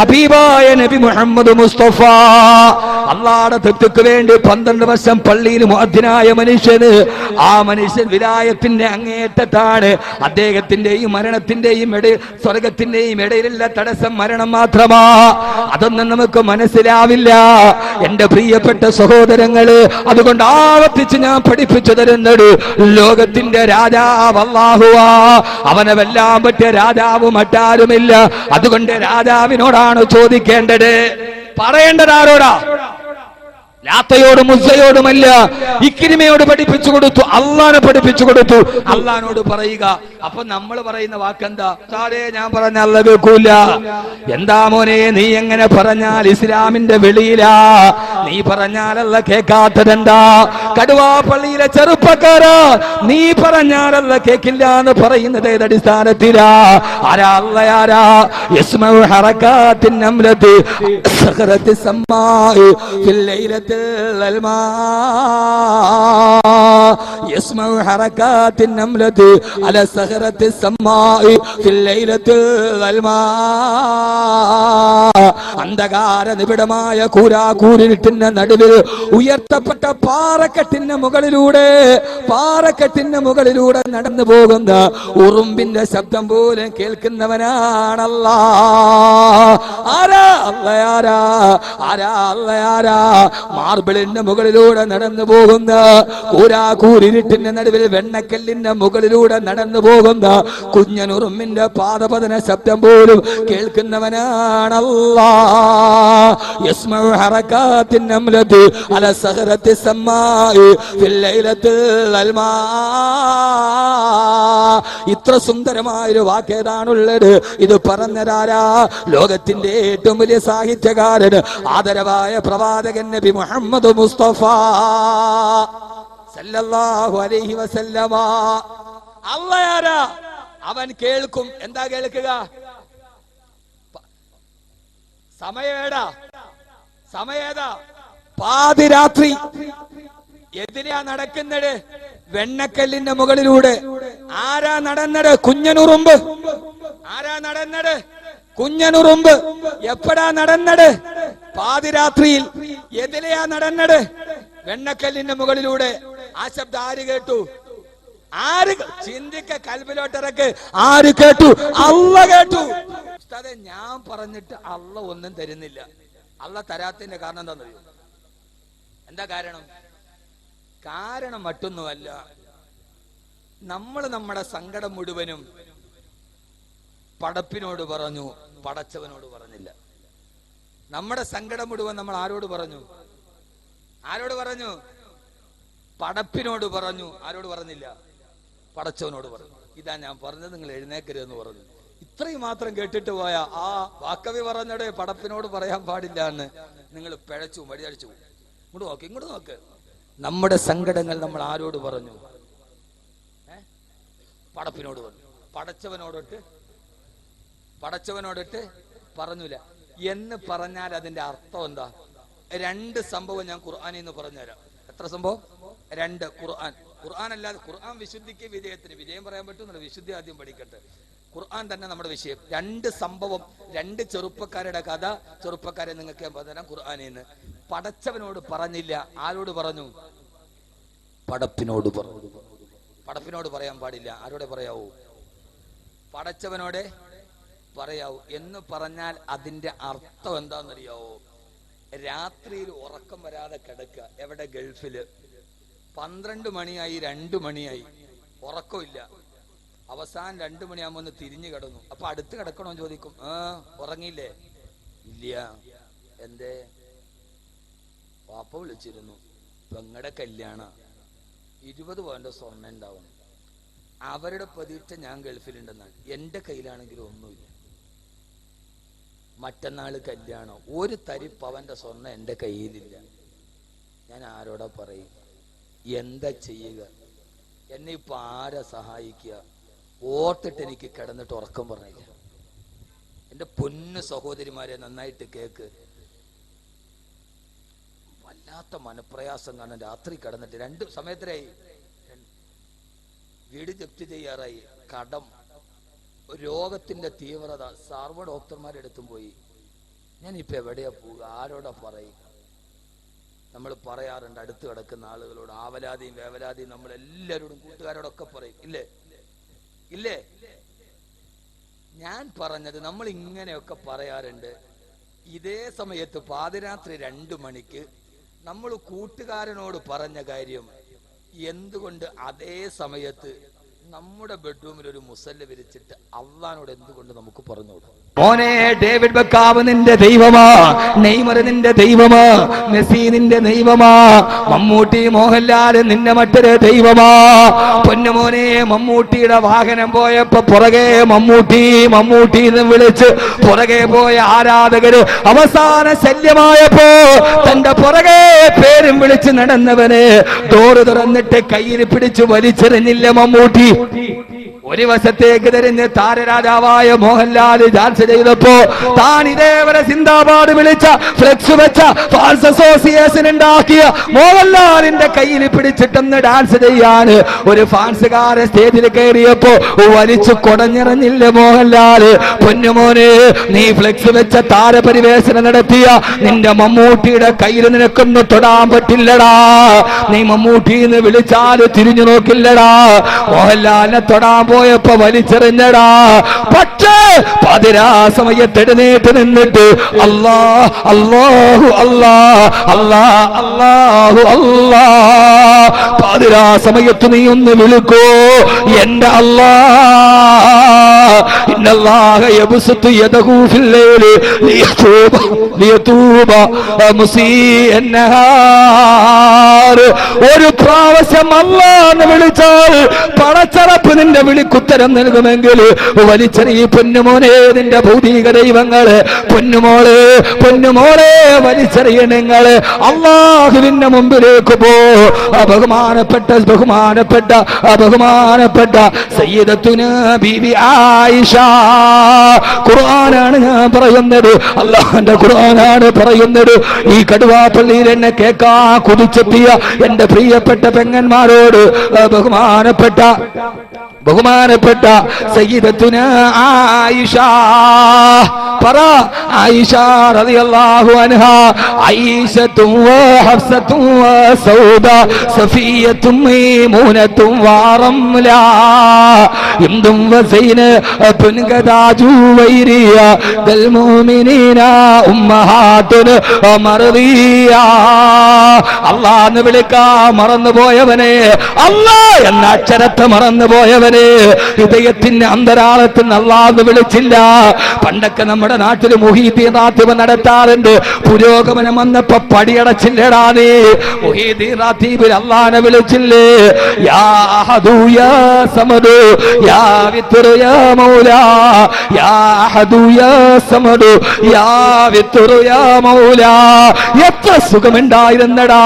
ഹബീബായ നബി മുഹമ്മദ് മുസ്തഫ അല്ലാഹുവിന്റെ തൃപ്തിക്ക് വേണ്ടി 12 വർഷം പള്ളിയിൽ മുഅദ്ദിനായ മനുഷ്യന്, ആ മനുഷ്യൻ വിലായത്തിന്റെ അങ്ങേയറ്റത്താണ്. അദ്ദേഹത്തിന്റെയും മരണത്തിന്റെയും ഇടയിൽ, സ്വർഗത്തിന്റെയും ഇടയിലുള്ള തടസ്സം മരണം മാത്രമാ. അതൊന്നും നമുക്ക് മനസ്സിലാവില്ല എന്റെ പ്രിയപ്പെട്ട സഹോദരങ്ങള്. അതുകൊണ്ട് ആവർത്തിച്ച് ഞാൻ പഠിപ്പിച്ചു തരുന്നത്, ലോകത്തിന്റെ രാജാവ് അല്ലാഹുവാ. അവനെ വെല്ലാൻ പറ്റിയ രാജാവ് മറ്റാരുമില്ല. അതുകൊണ്ട് രാജാവിനോടാണ് ചോദിക്കേണ്ടത്. പറയേണ്ടത് ആരോടാ? ലാത്തയോടും മുസ്സയോടുമല്ല. ഇക്രിമയോട് പഠിപ്പിച്ചു കൊടുത്തു, അള്ളാനെ പഠിപ്പിച്ചു കൊടുത്തു. അള്ളാനോട് പറയുക. അപ്പൊ നമ്മൾ പറയുന്ന വാക്കെന്താ? സാറേ ഞാൻ പറഞ്ഞ അല്ല കേൾക്കൂല. എന്താ മോനെ നീ എങ്ങനെ പറഞ്ഞാൽ ഇസ്ലാമിന്റെ വെളിയിലാ? നീ പറഞ്ഞാലല്ല കേൾക്കാത്തതെന്താ? കടുവാപ്പള്ളിയിലെ ചെറുപ്പക്കാരാ, നീ പറഞ്ഞാലല്ല കേൾക്കില്ല എന്ന് പറയുന്നത് ഏതടിസ്ഥാനത്തിലാ? ആരാ അല്ലയാരാ? യസ്മഉ ഹറകാത്തിൻ നംലതി സഖറത്തി സമ്മാഇ ഫിൽ ലൈലത്തി يسمع حركات النملة على صخرة السماء في الليلة الظلماء. അന്ധകാര നിബിഡമായ കൂരാകൂരിട്ടിന്റെ നടുവിൽ ഉയർത്തപ്പെട്ട പാറക്കെട്ടിന്റെ മുകളിലൂടെ നടന്നു പോകുന്ന ഉറുമ്പിന്റെ ശബ്ദം പോലും കേൾക്കുന്നവനാണല്ലാ. ആരാ അല്ലയാരാ? ആരാ അല്ലയാരാ? മാർബിളിന്റെ മുകളിലൂടെ നടന്നു പോകുന്ന, കൂരാകൂരിട്ടിന്റെ നടുവിൽ വെണ്ണക്കല്ലിന്റെ മുകളിലൂടെ നടന്നു പോകുന്ന കുഞ്ഞനുറുമ്പിന്റെ പാദപതന ശബ്ദം പോലും കേൾക്കുന്നവനാണല്ലാ. യസ്മഉ ഹറകാത്തിൻ നംലതി അലാ സഖറത്തി സമ്മാഇ ഫിൽ ലൈലത്തിൽ അൽമാ. ഇത്ര സുന്ദരമായൊരു വാക്കേതാണുള്ളത്. ഇത് പറഞ്ഞതാരാ? ലോകത്തിന്റെ ഏറ്റവും വലിയ സാഹിത്യകാരൻ, ആദരവായ പ്രവാചകൻ നബി മുഹമ്മദ് മുസ്തഫ സല്ലല്ലാഹു അലൈഹി വസല്ലമ. അല്ലാഹുവാ, അവൻ കേൾക്കും. എന്താ കേൾക്കുക? സമയേടാ? സമയേതാ? പാതിരാത്രി. എതിരാ നടക്കുന്നത്? വെണ്ണക്കല്ലിന്റെ മുകളിലൂടെ. ആരാ നടന്നത്? കുഞ്ഞനുറുമ്പ്. ആരാ നടന്നത്? കുഞ്ഞനുറുമ്പ്. എപ്പോഴാ നടന്നത്? പാതിരാത്രിയിൽ. എതിലെയാ നടന്നത്? വെണ്ണക്കല്ലിന്റെ മുകളിലൂടെ. ആ ശബ്ദം ആര് കേട്ടു? ആര്? ചിന്തിക്ക, കൽബിലോട്ടിറക്ക്. ആര് കേട്ടു? അല്ല കേട്ടു. ഉസ്താദേ, ഞാൻ പറഞ്ഞിട്ട് അല്ല ഒന്നും തരുന്നില്ല. അല്ല തരാത്തതിന്റെ കാരണം എന്താണെന്നറിയോ? എന്താ കാരണം? കാരണം മറ്റൊന്നുമല്ല, നമ്മൾ നമ്മുടെ സങ്കടം മുഴുവനും പടപ്പിനോട് പറഞ്ഞു, പടച്ചവനോട് പറഞ്ഞില്ല. നമ്മുടെ സങ്കടം മുഴുവൻ നമ്മൾ ആരോട് പറഞ്ഞു? ആരോട് പറഞ്ഞു? പടപ്പിനോട് പറഞ്ഞു. ആരോട് പറഞ്ഞില്ല? പടച്ചവനോട് പറഞ്ഞു. ഇതാ ഞാൻ പറഞ്ഞത്, നിങ്ങൾ എഴുന്നേക്കരുതെന്ന് പറഞ്ഞു. ഇത്രയും മാത്രം കേട്ടിട്ട് പോയ ആ വാക്കവി പറഞ്ഞടെ പടപ്പിനോട് പറയാൻ പാടില്ല എന്ന് നിങ്ങൾ പിഴച്ചു, വഴിയടിച്ചു. ഇങ്ങോട്ട് നോക്ക്. നമ്മുടെ സങ്കടങ്ങൾ നമ്മൾ ആരോട് പറഞ്ഞു? പടപ്പിനോട് പറഞ്ഞു. പടച്ചവനോടൊട്ട് പറഞ്ഞില്ല എന്ന് പറഞ്ഞാൽ അതിന്റെ അർത്ഥം എന്താ? 2 സംഭവം ഞാൻ ഖുർആനിൽ നിന്ന് പറഞ്ഞുതരാം. എത്ര സംഭവം? 2. ഖുർആൻ അല്ലാതെ, ഖുർആൻ വിശുദ്ധിക്ക് വിജയത്തിന്. വിജയം പറയാൻ പറ്റുന്നില്ല, വിശുദ്ധി ആദ്യം പഠിക്കട്ടെ. ഖുർആൻ തന്നെ നമ്മുടെ വിഷയം. 2 സംഭവം, 2 ചെറുപ്പക്കാരുടെ കഥ. ചെറുപ്പക്കാരെ നിങ്ങൾക്ക് ഞാൻ പറഞ്ഞുതരാം ഖുർആനിൽ നിന്ന്. പടച്ചവനോട് പറഞ്ഞില്ല. ആരോട് പറഞ്ഞു? പടപ്പിനോട് പറഞ്ഞു. പടപ്പിനോട് പറയാൻ പാടില്ല. ആരോടെ പറയാവൂ? പടച്ചവനോടെ പറയാവൂ. എന്ന് പറഞ്ഞാൽ അതിന്റെ അർത്ഥം എന്താണെന്നറിയാവോ? രാത്രിയിൽ ഉറക്കം വരാതെ കിടക്കുക. എവിടെ? ഗൾഫില്. 12 മണിയായി, 2 മണിയായി, ഉറക്കമില്ല. അവസാനം 2 മണിയാകുമ്പോൾ ഒന്ന് തിരിഞ്ഞു കിടന്നു. അപ്പൊ അടുത്ത് കിടക്കണോന്ന് ചോദിക്കും. ഉറങ്ങിയില്ലേ? ഇല്ല. എന്തേ? പാപ്പ വിളിച്ചിരുന്നു, പെങ്ങടെ കല്യാണ, 20 പവന്റെ സ്വർണ്ണം ഉണ്ടാവും. അവരുടെ പ്രതീക്ഷ ഞാൻ ഗൾഫിലുണ്ടെന്നാണ്. എന്റെ കയ്യിലാണെങ്കിലും ഒന്നുമില്ല. മറ്റന്നാള് കല്യാണം, 1 തരി പവന്റെ സ്വർണ്ണം എന്റെ കയ്യിലില്ല. ഞാൻ ആരോടാ പറയും? എന്താ ചെയ്യുക? എന്നെ ഇപ്പൊ ആരാ സഹായിക്കുക? ഓർത്തിട്ട് എനിക്ക് കിടന്നിട്ട് ഉറക്കം പറഞ്ഞില്ല. എന്റെ പൊന്നു സഹോദരിമാരെ, നന്നായിട്ട് കേക്ക്. വല്ലാത്ത മനപ്രയാസം കാണാൻ. രാത്രി കിടന്നിട്ട് 2 സമയത്തിലായി. വീട് ജപ്തി ചെയ്യാറായി. കടം രോഗത്തിന്റെ തീവ്രത സർവ്വ ഡോക്ടർമാരെടുത്തും പോയി. ഞാനിപ്പോൾ എവിടെയാ പോവുക, ആരോടാ പറയുക? നമ്മൾ പറയാറുണ്ട് അടുത്ത് കിടക്കുന്ന ആളുകളോട്, ആവലാതിയും വേവലാതിയും നമ്മളെല്ലാവരോടും കൂട്ടുകാരോടൊക്കെ പറയും, ഇല്ലേ ഇല്ലേ? ഞാൻ പറഞ്ഞത് നമ്മൾ ഇങ്ങനെയൊക്കെ പറയാറുണ്ട്. ഇതേ സമയത്ത് പാതിരാത്രി 2 മണിക്ക് നമ്മൾ കൂട്ടുകാരനോട് പറഞ്ഞ കാര്യം എന്തുകൊണ്ട് അതേ സമയത്ത് നമ്മുടെ ബെഡ്റൂമിൽ ഒരു മുസല്ല വിരിച്ചിട്ട് അള്ളാനോട് എന്തുകൊണ്ട് നമുക്ക് പറഞ്ഞുകൂടാ? മോനെ, ഡേവിഡ് ബെക്കാം നിന്റെ ദൈവമാ, നെയ്മർ നിന്റെ ദൈവമാ, മെസ്സി നിന്റെ ദൈവമാ, മമ്മൂട്ടി മോഹൻലാൽ നിന്റെ മറ്റൊരു ദൈവമാ. പൊന്നുമോനെ, മമ്മൂട്ടിയുടെ വാഹനം പോയപ്പോ പുറകെ മമ്മൂട്ടി മമ്മൂട്ടി എന്ന് വിളിച്ച് പുറകെ പോയ ആരാധകര് അവസാന ശല്യമായപ്പോ തന്റെ പുറകെ പേരും വിളിച്ച് നടന്നവന് ഡോറ് തുറന്നിട്ട് കയ്യിൽ പിടിച്ചു വലിച്ചെറിഞ്ഞില്ല മമ്മൂട്ടി. ഒരു വശത്തേക്ക് തിരിഞ്ഞ് താരരാജാവായ മോഹൻലാൽ ഡാൻസ് ചെയ്തപ്പോ താൻ ഇതേവരെ സിന്ദാബാദ് വിളിച്ച ഫ്ലെക്സ് വെച്ച ഫാൻസ് അസോസിയേഷൻ ഉണ്ടാക്കിയ മോഹൻലാലിന്റെ കയ്യിൽ പിടിച്ചിട്ടൊന്ന് ഡാൻസ് ചെയ്യാൻ ഒരു ഫാൻസുകാരൻ സ്റ്റേജിൽ കയറിയപ്പോ വലിച്ചു കൊടഞ്ഞിറങ്ങില്ല മോഹൻലാല്. പൊന്നുമോനെ, നീ ഫ്ലെക്സ് വെച്ച താരപരിവേഷണം നടത്തിയ നിന്റെ മമ്മൂട്ടിയുടെ കയ്യിൽ നിനക്കൊന്നും തൊടാൻ പറ്റില്ലടാ. നീ മമ്മൂട്ടിന്ന് വിളിച്ചാൽ തിരിഞ്ഞു നോക്കില്ലടാ. മോഹൻലാലിനെ തൊടാൻ പോയപ്പോ വലിച്ചെറിഞ്ഞടാ. പക്ഷേ പതിരാ സമയത്ത് എഴുന്നേറ്റ് നിന്നിട്ട് അല്ലാ അല്ലാഹു അല്ലാ അല്ലാ അല്ലാഹു അല്ലാ, പതിരാ സമയത്ത് നീ ഒന്ന് വിളിക്കോ എന്റെ അല്ലാ. ഇന്നല്ലാഹ യബ്സുത്തു യദഹു ഫിൽ ലൈലി ലിയതൂബ മുസീഅൻ നഹാർ. ഒരു പ്രാവശ്യം അല്ലാഹ് വിളിച്ചാൽ പടച്ചറപ്പ് നിന്റെ വിളിക്കുത്തരം നൽകുമെങ്കിൽ വലിച്ചെറിയ പൊന്നുമോനെ നിന്റെ ഭൗതിക ദൈവങ്ങള്. പൊന്നുമോള് പൊന്നുമോളെ വലിച്ചെറിയ നിങ്ങള് അള്ളാഹുവിന്റെ മുമ്പിലേക്ക് പോ. ബഹുമാനപ്പെട്ട ബഹുമാനപ്പെട്ട ബഹുമാനപ്പെട്ട സയ്യിദത്തുന ബീബി ആയിഷ, ഖുർആനാണ് ഞാൻ പറയുന്നത്, അള്ളാഹുവിന്റെ ഖുർആനാണ് പറയുന്നത്. ഈ കടുവാപ്പള്ളിയിൽ എന്നെ കേൾക്കാ കുതിച്ചെത്തിയ എന്റെ പ്രിയപ്പെട്ട പെങ്ങന്മാരോട് ബഹുമാനപ്പെട്ട സയ്യിദത്തുന ആയിഷ പറ. ആയിഷ റളിയല്ലാഹു അൻഹാ, ആയിഷത്തും ഹഫ്സത്തും സൗദ സഫിയത്തും മൈമൂനത്തും വറംല ഇന്ദും വസൈന പുൻഗദാ ജുവൈരിയ ദൽ മുഅ്മിനീന ഉമ്മഹാത്തുൻ മർദിയ. അല്ലാഹ് വിളിക്കാ മറന്നുപോയവനെ, അല്ലാഹ് എന്ന അക്ഷരത്തെ മറന്നുപോയവനെ, ഹൃദയത്തിന്റെ അന്തരാളത്തിൽ അല്ലാഹ് വിളിച്ചില്ല. പണ്ടൊക്കെ നമ്മുടെ നാട്ടിൽ മുഹീദ്ദീൻ റാത്തീബ് നടത്താറുണ്ട്. പുരോഗമനം വന്നപ്പോ പടിയടച്ചില്ലടാ നീ. മുഹീദ്ദീൻ റാത്തീബിൽ അല്ലാഹനെ വിളിച്ചില്ലേ? യാ അഹദു യാ സമദു യാ വിത്റു യാ മൗലാ, യാ അഹദു യാ സമദു യാ വിത്റു യാ മൗലാ. എത്ര സുഖമുണ്ടായിരുന്നടാ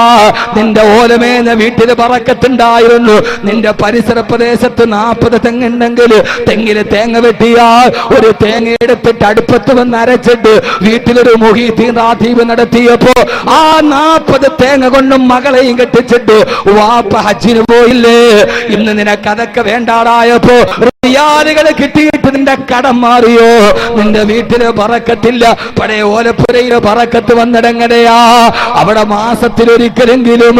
നിന്റെ ഓലമേന്ന വീട്ടിൽ ബറക്കത്തുണ്ടായിരുന്നു. നിന്റെ പരിസര പ്രദേശത്ത് 40 തെങ്ങുണ്ടെങ്കിൽ തെങ്ങില് തേങ്ങ വെട്ടിയാൽ ഒരു തേങ്ങ എടുത്തിട്ട് അടുപ്പത്ത് വന്ന് അരച്ചിട്ട് വീട്ടിലൊരു മുഹീദ്ദീൻ റാത്തീബ് നടത്തിയപ്പോ ആ 40 തേങ്ങ കൊണ്ടും മകളെയും കെട്ടിച്ചിട്ട് വാപ്പ ഹജ്ജിന് പോയില്ലേ? ഇന്ന് നിനക്ക് അതൊക്കെ വേണ്ടാടായപ്പോ റിയാലുകൾ കിട്ടിയിട്ട് നിന്റെ കടം മാറിയോ? നിന്റെ വീട്ടില് ബറക്കത്തില്ല. പഴയ ഓലപ്പുരയില് ബറക്കത്ത് വന്നിടങ്ങനെയാ? അവിടെ മാസത്തിലൊരിക്കലെങ്കിലും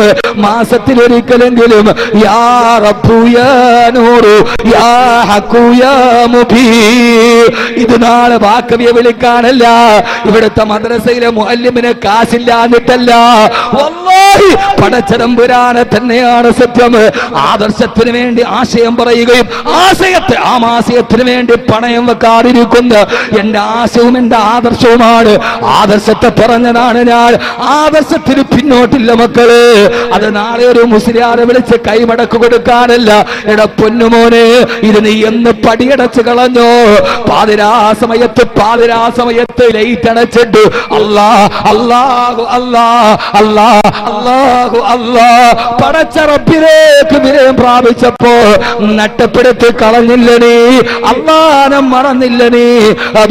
യാ റബ്ബു യാ നൂറു യാ ഹഖു യാ മുബീൻ. ഇത് നാളെ വാക്കവിയെ വിളിക്കാനല്ല, ഇവിടുത്തെ മദ്രസയിലെ മുഅല്ലിമിന് കാശില്ലാന്നിട്ടല്ല, വല്ലാഹി പടച്ചതമ്പുരാനെ തന്നെയാണ് സത്യം. ആദർശത്തിന് വേണ്ടി ആശയം പറയുകയും ആശയത്തിന് വേണ്ടി പണയം വെക്കാതിരിക്കുന്ന എന്റെ ആശയവും എന്റെ ആദർശവുമാണ്. ആദർശത്തെ പറഞ്ഞതാണ് ഞാൻ. ആദർശത്തിന് പിന്നോട്ടില്ല മക്കള്. അത് നാളെ ഒരു മുസ്ലിയാരെ വിളിച്ച് കൈമടക്ക് കൊടുക്കാനല്ല. എടാ പൊന്നുമോനെ, ഇത് നീ എന്ന് പടിയടച്ച് കളഞ്ഞോ? പാതിരാ സമയത്ത് ലൈറ്റ് അടച്ചിട്ട് അല്ലാഹു പടച്ച റബ്ബിലേക്ക് വിനയം പ്രാപിച്ചപ്പോ നട്ടപ്പെടുത്തി കളഞ്ഞില്ല നീ, അല്ലാഹനെ മറന്നില്ല നീ.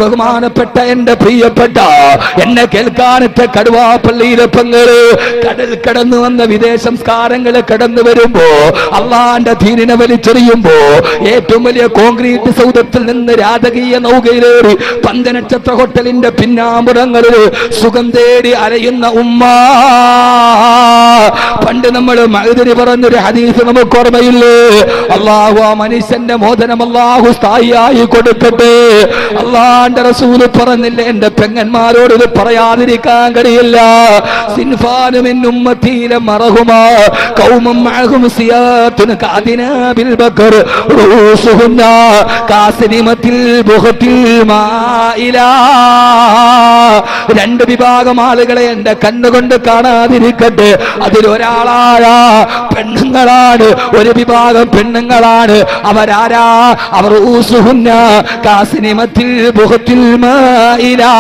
ബഹുമാനപ്പെട്ട എന്റെ പ്രിയപ്പെട്ട എന്നെ കേൾക്കാനത്തെ കടുവാപ്പള്ളിയിലെ പെങ്ങള് കടൽ കടന്നു വന്ന വിദേശ സംസ്കാരങ്ങള് കടന്നു വരുമ്പോ അള്ളാന്റെ ദീനിനെ വലിച്ചെറിയുമ്പോ ഏറ്റവും വലിയ കോൺക്രീറ്റ് സൗധത്തിൽ നിന്ന് രാജകീയ നൗകയിലേറി പഞ്ചനക്ഷത്ര ഹോട്ടലിന്റെ പിന്നാമ്പുറങ്ങളിൽ സുഖം തേടി അലയുന്ന ഉമ്മ. പണ്ട് നമ്മൾ മഅ്ദരി പറഞ്ഞൊരു ഹദീസ് നമുക്ക് ഓർമ്മയില്ലേ? അല്ലാഹു ആ മനുഷ്യന്റെ മോചനം അല്ലാഹു സ്ഥായിയായി കൊടുക്കട്ടെ. അല്ലാഹുവിന്റെ റസൂല് പറഞ്ഞില്ലേ, എന്റെ പെങ്ങന്മാരോട് ഇത് പറയാതിരിക്കാൻ കഴിയില്ല. സിൻഫാനു മിൻ ഉമ്മത്തി ലമറഹുമാ ഖൗമും മഅഹും സിയാത്തുൻ കഅദിനാബിൽ ബക്കർ റൂസുഹുന്ന കാസിനിമത്തിൽ ബുഖത്തിൽ മായിലാ. രണ്ട് വിഭാഗം ആളുകളെ എന്റെ കണ്ണുകൊണ്ട് കാണാതിരിക്കട്ടെ. അതിലൊരാളായ പെണ്ണുങ്ങളാണ്, ഒരു വിഭാഗം പെണ്ണുങ്ങളാണ്. അവരാരാ? അവർ ഊസുഹുന്ന കാസിനിമത്തിൽ ബുഖത്തിൽ മായിലാ.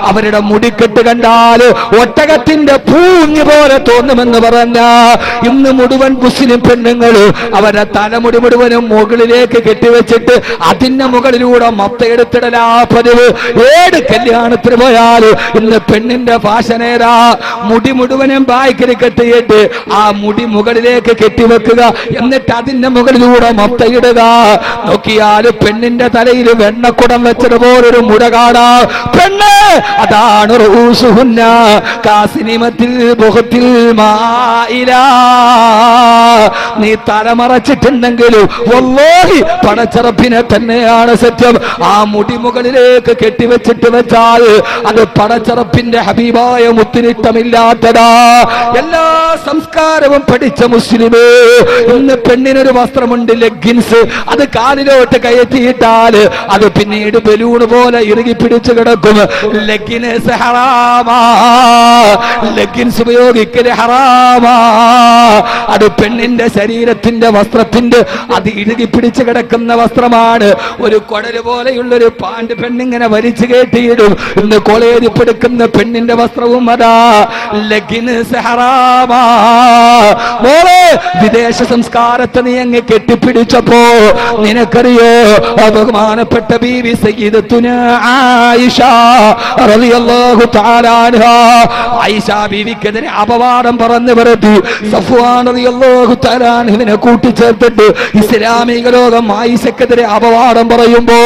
അവരുടെ മുടിക്കെട്ട് കണ്ടാൽ ഒട്ടകത്തിന്റെ പൂഞ്ഞ് പോലെ തോന്നുമെന്ന് പറഞ്ഞ ഇന്ന് മുഴുവൻ മുസ്ലിം പെണ്ണുങ്ങൾ അവരുടെ തലമുടി മുഴുവനും മുകളിലേക്ക് കെട്ടിവെച്ചിട്ട് അതിന്റെ മുകളിലൂടെ മൊത്തയെടുത്തിടലാ പതിവ്. ഏത് കല്യാണത്തിന് പോയാലും ഇന്ന് പെണ്ണിന്റെ ഫാഷനേരാ, മുടി മുഴുവനും ബാക്കിൽ കെട്ടിയിട്ട് ആ മുടി മുകളിലേക്ക് കെട്ടിവെക്കുക, എന്നിട്ട് അതിന്റെ മുകളിലൂടെ മൊത്തയിടുക. നോക്കിയാൽ പെണ്ണിന്റെ തലയിൽ വെണ്ണക്കുടം വെച്ചതുപോലൊരു മുട കാണാ. പെണ്ണ് അതാണ് റൂസുഹുന്ന കാസിനിമത്തിൽ ബുഖത്തിൽ മായിലാ. നീ തലമറച്ചിട്ടുണ്ടെങ്കിലും വല്ലാഹി പടച്ചറപ്പിനെ തന്നെയാണ് സത്യം. ആ മുടി മുകളിലേക്ക് കെട്ടിവെച്ചിട്ട് വെച്ചാൽ അത് പടച്ചറപ്പിന്റെ ഹബീബായ മുത്തിനിഷ്ടമില്ലാത്തതാ. എല്ലാ സംസ്കാരവും പഠിച്ച മുസ്ലിമേ, ഇന്ന് പെണ്ണിനൊരു വസ്ത്രമുണ്ട്, ലെഗിൻസ്. അത് കാലിലോട്ട് കയറ്റിയിട്ടാൽ അത് പിന്നീട് ബലൂൺ പോലെ ഇറുകി പിടിച്ചു കിടക്കും. ലെഗിൻസ് ഹറാമാ, ലെഗിൻസ് ഉപയോഗിക്കൽ ഹറാമാ. അത് പെണ്ണിന്റെ ശരീരത്തിന്റെ വസ്ത്രത്തിന്റെ അത് ഇഴുകി പിടിച്ചു കിടക്കുന്ന വസ്ത്രമാണ്. ഒരു കൊടല് പോലെയുള്ളൊരു പാന്റ് പെണ്ണിങ്ങനെ വലിച്ചു കയറ്റിയിടും. ഇന്ന് കോളേജിൽ പഠിക്കുന്ന പെണ്ണിന്റെ വസ്ത്രവും അതാ ലെഗിൻസ് ഹറാമാ. മോളെ, വിദേശ സംസ്കാരത്തെ നീ അങ്ങ് കെട്ടിപ്പിടിച്ചപ്പോ നിനക്കറിയോ, ബഹുമാനപ്പെട്ട ബീവി സയ്യിദത്തുനാ ആയിഷ റളിയല്ലാഹു തആല അൻഹാ, ആയിഷ ബീവിക്കെതിരെ അപവാദം പറഞ്ഞു വരുത്തി സഫ്വാൻ റളിയല്ലാഹു തആല അൻഹുവിനെ കൂട്ടിച്ചേർത്തിട്ട് ഇസ്ലാമിക ലോകം ആയിഷക്കെതിരെ അപവാദം പറയുമ്പോ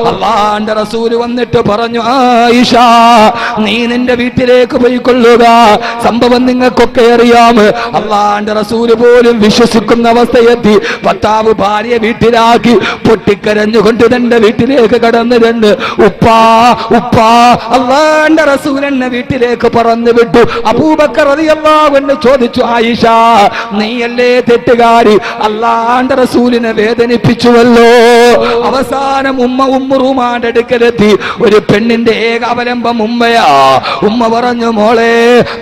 അല്ലാഹുവിന്റെ റസൂൽ വന്നിട്ട് പറഞ്ഞു, ആയിഷ നീ നിന്റെ വീട്ടിലേക്ക് പോയിക്കൊള്ളുക. സംഭവം നിങ്ങൾക്കൊക്കെ അറിയാം. അല്ലാഹുവിന്റെ റസൂൽ പോലും വിശ്വസിക്കുന്ന അവസ്ഥയെത്തി. ഭർത്താവ് ഭാര്യയെ വീട്ടിലാക്കി പൊട്ടിക്കരഞ്ഞുകൊണ്ട് തന്റെ വീട്ടിലേക്ക് കടന്നിട്ടുണ്ട്. ഉപ്പാ ഉപ്പാ, അല്ലാഹുവിന്റെ റസൂൽ എന്നെ വീട്ടിലേക്ക് പറഞ്ഞു വിട്ടു. അബൂബക്കർ റളിയല്ലാഹു അൻഹു ചോദിച്ചു, ആയിഷ നീയല്ലേ തെറ്റുകാരി? അല്ലാഹുവിന്റെ റസൂലിനെ വേദനിപ്പിച്ചുവല്ലോ. അവസാനം ഉമ്മുറുമാന്റെ അടുക്കലെത്തി. ഒരു പെണ്ണിന്റെ ഏക അവലംബം ഉമ്മയാ. ഉമ്മ പറഞ്ഞു, മോളെ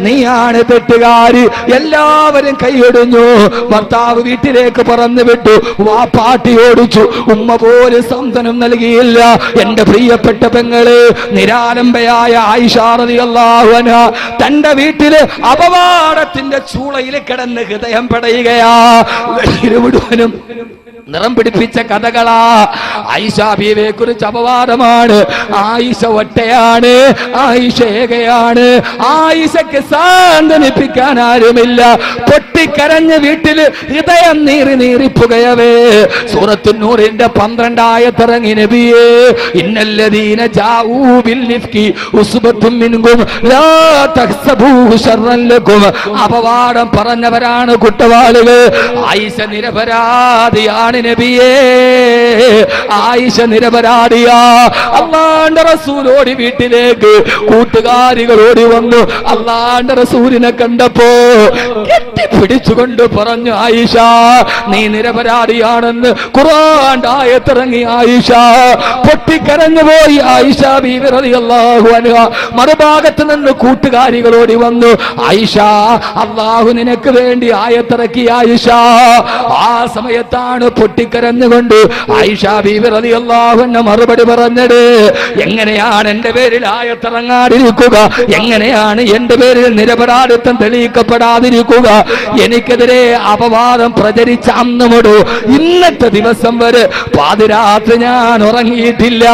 നീയാണ് തെറ്റുകാരി. എല്ലാവരും കൈയൊടിഞ്ഞു. ഭർത്താവ് വീട്ടിലേക്ക് പറഞ്ഞു വിട്ടു, വാപ്പാട്ടി ഓടിച്ചു. ഉമ്മ പോലും സാന്ത്വനം നൽകിയില്ല. എന്റെ പ്രിയപ്പെട്ട പെങ്ങള്, നിരാലംബയായ ആയിഷ റളിയല്ലാഹു അൻഹാ തന്റെ വീട്ടില് അപവാദത്തിന്റെ ചൂളയിൽ കിടന്ന് ഹൃദയം പടയുകയാ. മുഴുവനും നിറം പിടിപ്പിച്ച കഥകളാ. ആയിഷ ബീവിയെ കുറിച്ച് അപവാദമാണ്. ആയിഷ ഒറ്റയാണ്, ആയിഷ ഏകയാണ്. ആയിഷയ്ക്ക് സാന്ത്വനിപ്പിക്കാൻ ആരുമില്ല. പൊട്ടിക്കരഞ്ഞ് വീട്ടില് ഹൃദയം നീറിപ്പുകയവേ. സൂറത്തു നൂറിന്റെ 12 ഇറങ്ങി, നബിയേ ഇന്നല്ലദീന ജാഊ ബിൽ ഇഫ്കി ഉസ്ബത്തും മിൻകും ലാ തഹ്സബൂഹു ശർറൻ ലക്കും. അപവാദം പറഞ്ഞവരാണ് കുറ്റവാളികൾ. ആയിഷ നിരപരാധിയാണ് നബിയേ, ആയിഷ നിരപരാധിയാ. അല്ലാഹുവിന്റെ റസൂൽ ഓടി വീട്ടിലേക്ക്, കൂട്ടുകാരികൾ ഓടി വന്നു. അല്ലാഹുവിന്റെ റസൂലിനെ കണ്ടപ്പോ കെട്ടിപ്പിടിച്ചുകൊണ്ട് പറഞ്ഞു, ആയിഷ നീ നിരപരാധിയാണെന്ന് ഖുർആന്റെ ആയത്തിറങ്ങി. ആയിഷ പൊട്ടിക്കരഞ്ഞു പോയി. ആയിഷ ബീവി റളിയല്ലാഹു അൻഹ മറുഭാഗത്ത് നിന്ന് കൂട്ടുകാരികൾ ഓടി വന്നു. ആയിഷ അല്ലാഹു നിനക്ക് വേണ്ടി ആയത്തിറക്കി. ആയിഷ ആ സമയത്താണ് പൊട്ടിക്കരഞ്ഞുകൊണ്ട് ആയിഷ ബീവി റളിയല്ലാഹു അൻഹ മറുപടി പറഞ്ഞത്, എങ്ങനെയാണ് എന്റെ പേരിൽ ആയത്തിറങ്ങാതിരിക്കുക? എങ്ങനെയാണ് എന്റെ പേരിൽ നിരപരാധിത്വം തെളിയിക്കപ്പെടാതിരിക്കുക? എനിക്കെതിരെ അപവാദം പ്രചരിച്ച അന്ന് മുതൽ ഇന്നത്തെ ദിവസം വരെ പാതിരാത്രി ഞാൻ ഉറങ്ങിയിട്ടില്ല.